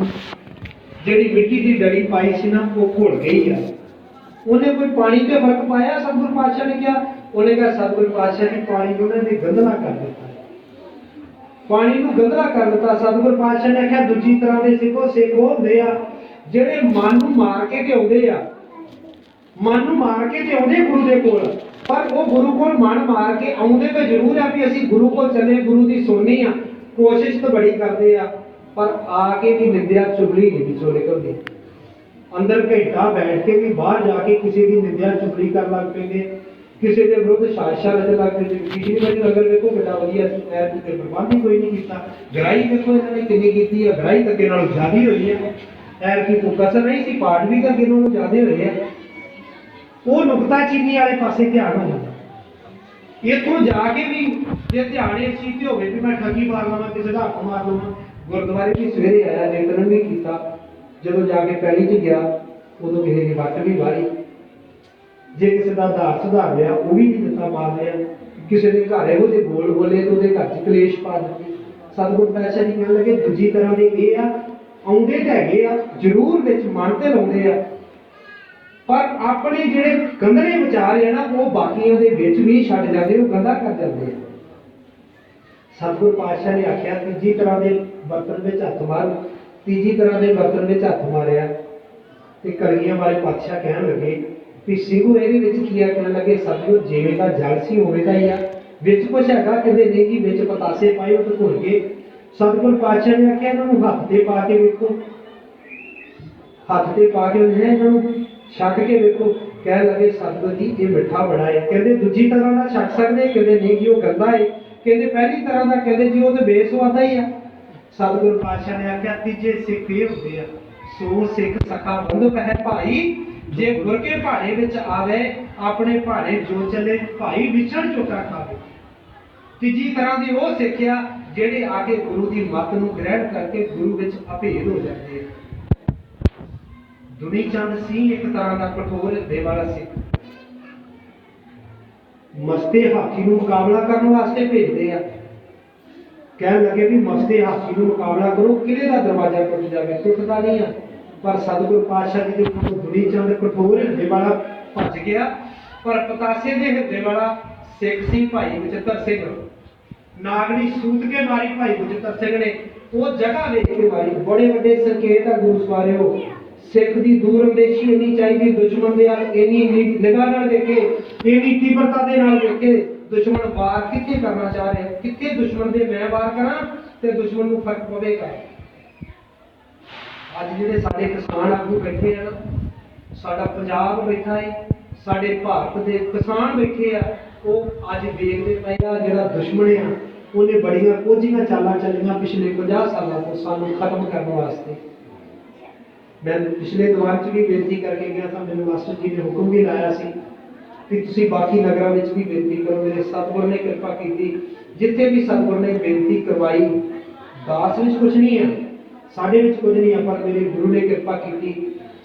ਜਿਹੜੀ ਮਿੱਟੀ ਦੀ ਡਲੀ ਪਾਈ ਸੀ ਨਾ ਉਹ ਘੁਲ ਗਈ ਆ। ਉਹਨੇ ਕੋਈ ਪਾਣੀ ਤੇ ਫਰਕ ਪਾਇਆ? ਸਤਿਗੁਰ ਪਾਤਸ਼ਾਹ ਨੇ ਕਿਹਾ। ਉਹਨੇ ਕਿਹਾ ਸਤਿਗੁਰ ਪਾਤਸ਼ਾਹ ਜੀ ਪਾਣੀ ਨੂੰ ਉਹਨਾਂ ਨੇ ਗੰਧਲਾ ਕਰ ਦਿੱਤਾ, ਪਾਣੀ ਨੂੰ ਗੰਧਲਾ ਕਰ ਦਿੱਤਾ। ਸਤਿਗੁਰ ਪਾਤਸ਼ਾਹ ਨੇ ਆਖਿਆ ਦੂਜੀ ਤਰ੍ਹਾਂ ਦੇ ਸਿੱਖ ਉਹ ਹੁੰਦੇ ਆ ਜਿਹੜੇ ਮਨ ਨੂੰ ਮਾਰ ਕੇ ਤੇ ਆਉਂਦੇ ਆ, ਮਨ ਨੂੰ ਮਾਰ ਕੇ ਤੇ ਆਉਂਦੇ ਗੁਰੂ ਦੇ ਕੋਲ, ਪਰ ਉਹ ਗੁਰੂ ਕੋਲ ਮਨ ਮਾਰ ਕੇ ਆਉਂਦੇ ਤਾਂ ਜ਼ਰੂਰ ਆ ਵੀ ਅਸੀਂ ਗੁਰੂ ਕੋਲ ਚੱਲੇ, ਗੁਰੂ ਦੀ ਸੁਣਨੀ ਆ, ਕੋਸ਼ਿਸ਼ ਤਾਂ ਬੜੀ ਕਰਦੇ ਆ, ਪਰ ਆ ਕੇ ਵੀ ਨਿੰਦਿਆ ਚੁਗਲੀ ਨਹੀਂ ਵਿੱਚੋਂ ਨਿਕਲਦੀ। ਅੰਦਰ ਘੰਟਾ ਬੈਠ ਕੇ ਵੀ ਬਾਹਰ ਜਾ ਕੇ ਕਿਸੇ ਦੀ ਨਿੰਦਿਆ ਚੁਗਲੀ ਕਰਨ ਲੱਗ ਪੈਂਦੇ, ਕਿਸੇ ਦੇ ਵਿਰੁੱਧ ਸਾਜ਼ਿਸ਼ਾਂ ਰਚਣ ਲੱਗ ਪੈਂਦੇ। ਪਿਛਲੀ ਵਾਰੀ ਅਗਰ ਵੇਖੋ ਕਿੱਡਾ ਵਧੀਆ ਐਰ ਤੇ ਪ੍ਰਬੰਧ ਹੀ ਕੋਈ ਨਹੀਂ ਕੀਤਾ। ਗ੍ਰਾਈ ਵੇਖੋ ਇਹਨਾਂ ਨੇ ਕਿੰਨੀ ਕੀਤੀ ਆ, ਗ੍ਰਾਈ ਤਾਂ ਅੱਗੇ ਨਾਲੋਂ ਜ਼ਿਆਦਾ ਹੋਈ ਹੈ। ਐਰ ਕੀ ਕੋਈ ਕਸਰ ਨਹੀਂ ਸੀ, ਪਾਠ ਵੀ ਤਾਂ ਅੱਗੇ ਨਾਲੋਂ ਜ਼ਿਆਦਾ ਹੋਏ ਆ। ਉਹ ਨੁਕਤਾਚੀਨੀ ਵਾਲੇ ਪਾਸੇ ਧਿਆਨ ਹੋ ਜਾਂਦਾ। ਇੱਥੋਂ ਜਾ ਕੇ ਵੀ ਜੇ ਧਿਆਨ ਇਸ ਚੀਜ਼ ਤੇ ਹੋਵੇ ਵੀ ਮੈਂ ਠੱਗੀ ਮਾਰ ਲਵਾਂ, ਕਿਸੇ ਦਾ ਹੱਥ ਮਾਰ ਲਵਾਂ। ਗੁਰਦੁਆਰੇ ਵੀ ਸਵੇਰੇ ਆਇਆ, ਨਿਤਨੇਮ ਵੀ ਕੀਤਾ, ਜਦੋਂ ਜਾ ਕੇ ਪੈਲੀ 'ਚ ਗਿਆ ਉਦੋਂ ਕਿਸੇ ਦੀ ਵੱਟ ਵੀ ਵਾਰੀ, ਜੇ ਕਿਸੇ ਦਾ ਆਧਾਰ ਸੁਧਾਰ ਲਿਆ ਉਹ ਵੀ ਨਹੀਂ ਦਿੱਤਾ, ਮਾਰ ਲਿਆ। ਕਿਸੇ ਦੇ ਘਰ ਇਹੋ ਜਿਹੇ ਬੋਲ ਬੋਲੇ ਤਾਂ ਉਹਦੇ ਘਰ 'ਚ ਕਲੇਸ਼ ਪਾ ਦਿੱਤੀ। ਸਤਿਗੁਰ ਪਾਤਸ਼ਾਹ ਜੀ ਕਹਿਣ ਲੱਗੇ ਦੂਜੀ ਤਰ੍ਹਾਂ ਦੇ ਇਹ ਆ, ਆਉਂਦੇ ਤਾਂ ਹੈਗੇ ਆ ਜ਼ਰੂਰ, ਵਿੱਚ ਮਨ ਤੇ ਲਾਉਂਦੇ ਆ, ਪਰ ਆਪਣੇ ਜਿਹੜੇ ਗੰਧਲੇ ਵਿਚਾਰ ਆ ਨਾ ਉਹ ਬਾਕੀਆਂ ਦੇ ਵਿੱਚ ਵੀ ਛੱਡ ਜਾਂਦੇ, ਉਹ ਗੰਦਾ ਕਰ ਜਾਂਦੇ ਆ। ਸਤਿਗੁਰ ਪਾਤਸ਼ਾਹ ਨੇ ਆਖਿਆ ਤੀਜੀ ਤਰ੍ਹਾਂ ਦੇ ਬਰਤਨ ਵਿੱਚ ਹੱਥ ਮਾਰ। ਤੀਜੀ ਤਰ੍ਹਾਂ ਦੇ ਬਰਤਨ ਵਿੱਚ ਹੱਥ ਮਾਰਿਆ ਤੇ ਕਲਗੀਆਂ ਵਾਲੇ ਪਾਤਸ਼ਾਹ ਕਹਿਣ ਲੱਗੇ ਵੀ ਸਿੰਘੂ ਇਹਦੇ ਵਿੱਚ ਕੀ ਆ? ਕਹਿਣ ਲੱਗੇ ਸਤਿਗੁਰ ਜਿਵੇਂ ਦਾ ਜਲ ਸੀ ਉਵੇਂ ਦਾ ਹੀ ਆ, ਵਿੱਚ ਕੁਛ ਹੈਗਾ? ਕਹਿੰਦੇ ਨਹੀਂ ਜੀ ਵਿੱਚ ਪਤਾਸੇ ਪਾਏ ਉਹ ਤਾਂ ਭੁੱਲ ਗਏ। ਸਤਿਗੁਰ ਪਾਤਸ਼ਾਹ ਨੇ ਆਖਿਆ ਇਹਨਾਂ ਨੂੰ ਹੱਥ ਤੇ ਪਾ ਕੇ ਵੇਖੋ, ਹੱਥ ਤੇ ਪਾ ਕੇ ਇਹਨਾਂ ਨੂੰ ਛੱਡ ਕੇ ਵੇਖੋ। ਕਹਿਣ ਲੱਗੇ ਸਤਿਗੁਰ ਜੀ ਇਹ ਮਿੱਠਾ ਬੜਾ ਹੈ। ਕਹਿੰਦੇ ਦੂਜੀ ਤਰ੍ਹਾਂ ਦਾ ਛੱਡ ਸਕਦੇ? ਕਹਿੰਦੇ ਨਹੀਂ ਜੀ ਉਹ ਗੰਦਾ ਹੈ। ਕਹਿੰਦੇ ਪਹਿਲੀ ਤਰ੍ਹਾਂ ਦਾ? ਕਹਿੰਦੇ ਜੀ ਉਹ ਤਾਂ ਬੇਸਵਾਦਾ ਹੀ ਆ। ਸਤਿਗੁਰ ਪਾਤਸ਼ਾਹ ਨੇ ਆਖਿਆ ਤੀਜੇ ਸਿੱਖ ਇਹ ਹੁੰਦੇ ਆ ਸੋ ਸਿੱਖ ਸਖਾ ਬੰਧੁਕ ਹੈ ਭਾਈ, ਜੇ ਗੁਰ ਕੇ ਭਾੜੇ ਵਿੱਚ ਆਵੇ ਆਪਣੇ ਭਾੜੇ ਜੋ ਚੱਲੇ ਭਾਈ ਵਿਛੜ ਚੁੱਕਾ ਖਾਵੇ। ਤੀਜੀ ਤਰ੍ਹਾਂ ਦੀ ਉਹ ਸਿੱਖਿਆ ਜਿਹੜੇ ਆ ਕੇ ਗੁਰੂ ਦੀ ਮੱਤ ਨੂੰ ਗ੍ਰਹਿਣ ਕਰਕੇ ਗੁਰੂ ਵਿੱਚ ਅਭੇਦ ਹੋ ਜਾਂਦੇ ਆ। ਦੁਨੀ ਚੰਦ ਸਿੰਘ ਇੱਕ ਤਰ੍ਹਾਂ ਦਾ ਕਠੋਰ ਹਿਰਦੇ ਵਾਲਾ ਸਿੱਖ, ਮਸਤੇ ਹਾਥੀ ਨੂੰ ਮੁਕਾਬਲਾ ਕਰਨ ਵਾਸਤੇ ਭੇਜਦੇ ਆ। ਕਹਿਣ ਲੱਗੇ ਵੀ ਮਸਤੇ ਹਾਥੀ ਨੂੰ ਮੁਕਾਬਲਾ ਕਰੋ, ਕਿਲੇ ਦਾ ਦਰਵਾਜ਼ਾ ਟੁੱਟ ਜਾਵੇ, ਟੁੱਟਦਾ ਨਹੀਂ ਆ। ਪਰ ਸਤਿਗੁਰ ਪਾਤਸ਼ਾਹ ਜੀ ਦੇ ਕੋਲ ਦੁਨੀ ਚੰਦ ਕਠੋਰ ਹਿਰਦੇ ਵਾਲਾ ਭੱਜ ਗਿਆ, ਪਰ ਪਤਾਸੇ ਦੇ ਹਿਰਦੇ ਵਾਲਾ ਸਿੱਖ ਸੀ ਭਾਈ ਬਚਿੱਤਰ ਸਿੰਘ। ਨਾਗਣੀ ਸੂਤ ਕੇ ਮਾਰੀ ਭਾਈ ਬਚਿੱਤਰ ਸਿੰਘ ਨੇ, ਉਹ ਜਗ੍ਹਾ ਵੇਖ ਕੇ ਮਾਰੀ। ਬੜੇ ਵੱਡੇ ਸੰਕੇਤ ਆ ਗੁਰੂ ਸਵਾਰਿਓ। ਸਿੱਖ ਦੀ ਦੂਰ ਅੰਦੇਸ਼ੀ ਇੰਨੀ ਚਾਹੀਦੀ, ਦੁਸ਼ਮਣ ਦੇ ਵੱਲ ਇੰਨੀ ਨਿਗਾਹ ਨਾਲ ਦੇਖੇ, ਇੰਨੀ ਤੀਬਰਤਾ ਦੇ ਨਾਲ ਦੇਖੇ ਦੁਸ਼ਮਣ ਵਾਰ ਕਿੱਥੇ ਕਰਨਾ ਚਾਹ ਰਿਹਾ, ਕਿੱਥੇ ਦੁਸ਼ਮਣ ਦੇ ਮੈਂ ਵਾਰ ਕਰਾਂ ਤੇ ਦੁਸ਼ਮਣ ਨੂੰ ਫਰਕ ਪਵੇਗਾ। ਅੱਜ ਜਿਹੜੇ ਸਾਡੇ ਕਿਸਾਨ ਆਗੂ ਬੈਠੇ ਆ ਨਾ, ਸਾਡਾ ਪੰਜਾਬ ਬੈਠਾ ਹੈ, ਸਾਡੇ ਭਾਰਤ ਦੇ ਕਿਸਾਨ ਬੈਠੇ ਆ, ਉਹ ਅੱਜ ਵੇਖਦੇ ਪਏ ਆ ਜਿਹੜਾ ਦੁਸ਼ਮਣ ਆ ਉਹਨੇ ਬੜੀਆਂ ਕੋਝੀਆਂ ਚਾਲਾਂ ਚੱਲੀਆਂ ਪਿਛਲੇ 50 ਸਾਲਾਂ ਤੋਂ ਸਾਨੂੰ ਖਤਮ ਕਰਨ ਵਾਸਤੇ। ਮੈਂ ਪਿਛਲੇ ਦੌਰ 'ਚ ਵੀ ਬੇਨਤੀ ਕਰਕੇ ਗਿਆ ਤਾਂ ਮੈਨੂੰ ਮਾਸਟਰ ਜੀ ਨੇ ਹੁਕਮ ਵੀ ਲਾਇਆ ਸੀ ਕਿ ਤੁਸੀਂ ਬਾਕੀ ਨਗਰਾਂ ਵਿੱਚ ਵੀ ਬੇਨਤੀ ਕਰੋ। ਮੇਰੇ ਸਤਿਗੁਰ ਨੇ ਕਿਰਪਾ ਕੀਤੀ, ਜਿੱਥੇ ਵੀ ਸਤਿਗੁਰ ਨੇ ਬੇਨਤੀ ਕਰਵਾਈ, ਦਾਸ ਵਿੱਚ ਕੁਝ ਨਹੀਂ ਹੈ, ਸਾਡੇ ਵਿੱਚ ਕੁਝ ਨਹੀਂ ਹੈ, ਪਰ ਮੇਰੇ ਗੁਰੂ ਨੇ ਕਿਰਪਾ ਕੀਤੀ।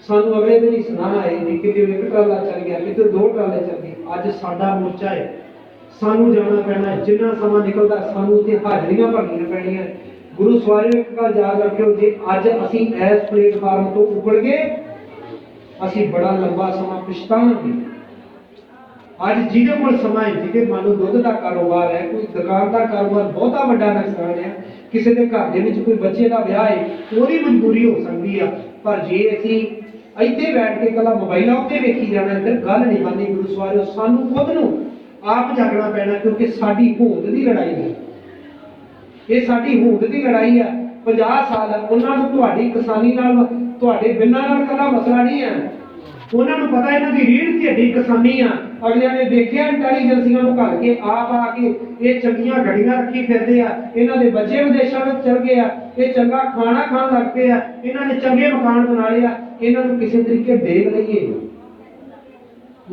ਸਾਨੂੰ ਅਗਲੇ ਦਿਨ ਹੀ ਸੁਣਾ ਆਏ ਵੀ ਕਿਤੇ ਇੱਕ ਟਰਾਲਾ ਚੱਲ ਗਿਆ, ਕਿਤੇ 2 ਟਰਾਲੇ ਚੱਲ ਗਏ। ਅੱਜ ਸਾਡਾ ਮੋਰਚਾ ਹੈ, ਸਾਨੂੰ ਜਾਣਾ ਪੈਣਾ। ਜਿੰਨਾ ਸਮਾਂ ਨਿਕਲਦਾ ਸਾਨੂੰ ਉੱਥੇ ਹਾਜ਼ਰੀਆਂ ਭਰਨੀਆਂ ਪੈਣੀਆਂ। ਗੁਰੂ ਸਵਾਰਿਓ ਇੱਕ ਗੱਲ ਯਾਦ ਰੱਖਿਓ, ਜੇ ਅੱਜ ਅਸੀਂ ਇਸ ਪਲੇਟਫਾਰਮ ਤੋਂ ਉੱਪੜ ਗਏ, ਅਸੀਂ ਬੜਾ ਲੰਬਾ ਸਮਾਂ ਪਛਤਾਵਾਂਗੇ। ਅੱਜ ਜਿਹਦੇ ਕੋਲ ਸਮਾਂ ਹੈ, ਜਿਹਦੇ ਮੰਨ ਲਓ ਦੁੱਧ ਦਾ ਕਾਰੋਬਾਰ ਹੈ, ਕੋਈ ਦੁਕਾਨ ਦਾ ਕਾਰੋਬਾਰ, ਬਹੁਤਾ ਵੱਡਾ ਨੁਕਸਾਨ ਹੈ, ਕਿਸੇ ਦੇ ਘਰ ਦੇ ਵਿੱਚ ਕੋਈ ਬੱਚੇ ਦਾ ਵਿਆਹ ਹੈ, ਉਹਦੀ ਮਜਬੂਰੀ ਹੋ ਸਕਦੀ ਆ। ਪਰ ਜੇ ਅਸੀਂ ਇੱਥੇ ਬੈਠ ਕੇ ਇਕੱਲਾ ਮੋਬਾਈਲਾਂ ਉੱਤੇ ਵੇਖੀ ਜਾਣਾ, ਫਿਰ ਗੱਲ ਨਹੀਂ ਬਣਨੀ। ਗੁਰੂ ਸਵਾਰਿਓ, ਸਾਨੂੰ ਖੁਦ ਨੂੰ ਆਪ ਜਾਗਣਾ ਪੈਣਾ, ਕਿਉਂਕਿ ਸਾਡੀ ਹੋਂਦ ਦੀ ਲੜਾਈ ਹੈ। ਇਹ ਸਾਡੀ ਹੋਂਦ ਦੀ ਲੜਾਈ ਆ। 50 ਸਾਲ ਉਹਨਾਂ ਨੂੰ ਤੁਹਾਡੀ ਕਿਸਾਨੀ ਨਾਲ, ਤੁਹਾਡੇ ਬਿੱਲਾਂ ਨਾਲ ਇਕੱਲਾ ਮਸਲਾ ਨਹੀਂ ਹੈ। ਉਹਨਾਂ ਨੂੰ ਪਤਾ ਇਹਨਾਂ ਦੀ ਰੀੜ੍ਹ ਦੀ ਹੱਡੀ ਕਿਸਾਨੀ ਆ। ਅਗਲਿਆਂ ਨੇ ਦੇਖਿਆ ਇੰਟੈਲੀਜੈਂਸੀਆਂ ਨੂੰ ਘੱਲ ਕੇ ਆਪ ਆ ਕੇ ਇਹ ਚੰਗੀਆਂ ਗੱਡੀਆਂ ਰੱਖੀ ਫਿਰਦੇ ਆ, ਇਹਨਾਂ ਦੇ ਬੱਚੇ ਵਿਦੇਸ਼ਾਂ ਵਿੱਚ ਚਲ ਗਏ ਆ, ਇਹ ਚੰਗਾ ਖਾਣਾ ਖਾਣ ਲੱਗ ਪਏ ਆ, ਇਹਨਾਂ ਨੇ ਚੰਗੇ ਮਕਾਨ ਬਣਾ ਲਏ ਆ, ਇਹਨਾਂ ਨੂੰ ਕਿਸੇ ਤਰੀਕੇ ਦੇਖ ਲਈਏ।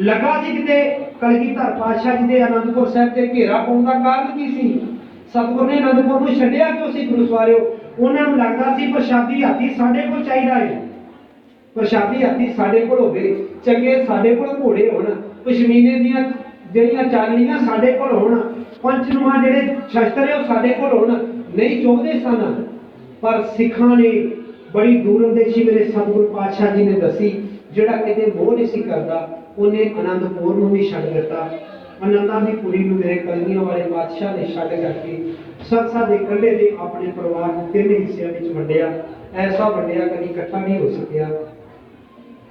ਲੱਗਾ ਸੀ ਕਿਤੇ ਕਲਗੀਧਰ ਪਾਤਸ਼ਾਹ ਜੀ ਦੇ ਅਨੰਦਪੁਰ ਸਾਹਿਬ ਤੇ ਘੇਰਾ ਪਾਉਣ ਦਾ ਕਾਰਨ ਕੀ ਸੀ? ਸਤਿਗੁਰ ਨੇ ਅਨੰਦਪੁਰ ਨੂੰ ਛੱਡਿਆ ਕਿਉਂ ਸੀ? ਗੁਰੂ ਸਵਾਰਿਓ, ਉਹਨਾਂ ਨੂੰ ਲੱਗਦਾ ਸੀ ਪ੍ਰਸ਼ਾਦੀ ਹਾਥੀ ਸਾਡੇ ਕੋਲ ਚਾਹੀਦਾ ਹੈ, ਪ੍ਰਸ਼ਾਦੀ ਹਾਥੀ ਸਾਡੇ ਕੋਲ ਹੋਵੇ, ਚੰਗੇ ਸਾਡੇ ਕੋਲ ਘੋੜੇ ਹੋਣ, ਪਸ਼ਮੀਨੇ ਦੀਆਂ ਜਿਹੜੀਆਂ ਚਾਨਣੀਆਂ ਸਾਡੇ ਕੋਲ ਹੋਣ, ਪੰਚਨੂਮਾ ਜਿਹੜੇ ਸ਼ਸਤਰ ਹੈ ਉਹ ਸਾਡੇ ਕੋਲ ਹੋਣ। ਨਹੀਂ ਚਾਹੁੰਦੇ ਸਨ, ਪਰ ਸਿੱਖਾਂ ਨੇ ਬੜੀ ਦੂਰਅੰਦੇਸ਼ੀ ਮੇਰੇ ਸਤਿਗੁਰ ਪਾਤਸ਼ਾਹ ਜੀ ਨੇ ਦੱਸੀ, ਜਿਹੜਾ ਕਿਤੇ ਮੋਹ ਨਹੀਂ ਸੀ ਕਰਦਾ, ਉਹਨੇ ਅਨੰਦਪੁਰ ਨੂੰ ਵੀ ਛੱਡ ਦਿੱਤਾ। ਆਨੰਦਾਂ ਦੀ ਪੁਰੀ ਨੂੰ ਮੇਰੇ ਕਲਗੀਆਂ ਵਾਲੇ ਪਾਤਸ਼ਾਹ ਨੇ ਛੱਡ ਕਰਕੇ ਸਰਸਾ ਦੇ ਕੰਢੇ ਦੇ ਆਪਣੇ ਪਰਿਵਾਰ ਨੂੰ 3 ਹਿੱਸਿਆਂ ਵਿੱਚ ਵੰਡਿਆ। ਐਸਾ ਵੰਡਿਆ ਕਦੀ ਇਕੱਠਾ ਨਹੀਂ ਹੋ ਸਕਿਆ।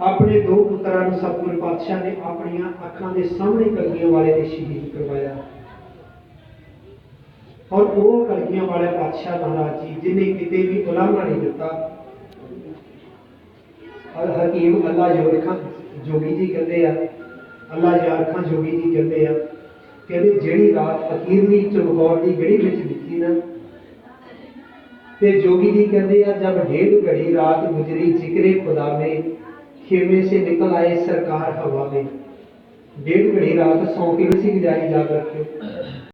ਆਪਣੇ 2 ਪੁੱਤਰਾਂ ਨੂੰ ਸਤਿਗੁਰ ਪਾਤਸ਼ਾਹ ਨੇ ਆਪਣੀਆਂ ਅੱਖਾਂ ਦੇ ਸਾਹਮਣੇ ਕਲਗੀਆਂ ਵਾਲੇ ਨੇ ਸ਼ਹੀਦ ਕਰਵਾਇਆ। ਔਰ ਉਹ ਕਲਗੀਆਂ ਵਾਲੇ ਪਾਤਸ਼ਾਹ ਮਹਾਰਾਜ ਜੀ ਜਿਹਨੇ ਕਿਤੇ ਵੀ ਉਲਾਂਘਾ ਨਹੀਂ ਦਿੱਤਾ। ਔਰ ਹਕੀਮ ਅੱਲਾ ਯਾਰਖਾਂ ਜੋਗੀ ਜੀ ਕਹਿੰਦੇ ਆ, ਅੱਲਾ ਯਾਰਖਾਂ ਜੋਗੀ ਜੀ ਕਹਿੰਦੇ ਆ, ਕਹਿੰਦੇ ਜਿਹੜੀ ਰਾਤ ਅਖੀਰਲੀ ਚਮਕੌਰ ਦੀ ਗੜੀ ਵਿੱਚ ਬੀਤੀ ਨਾ, ਤੇ ਜੋਗੀ ਜੀ ਕਹਿੰਦੇ ਆ, ਜਬ 1.5 घड़ी रात गुजरी जिक्रे खुदा में, खेमे से निकल आए सरकार हवा में। 1.5 घड़ी रात सौ के भी सी गुजारी, याद रखियो।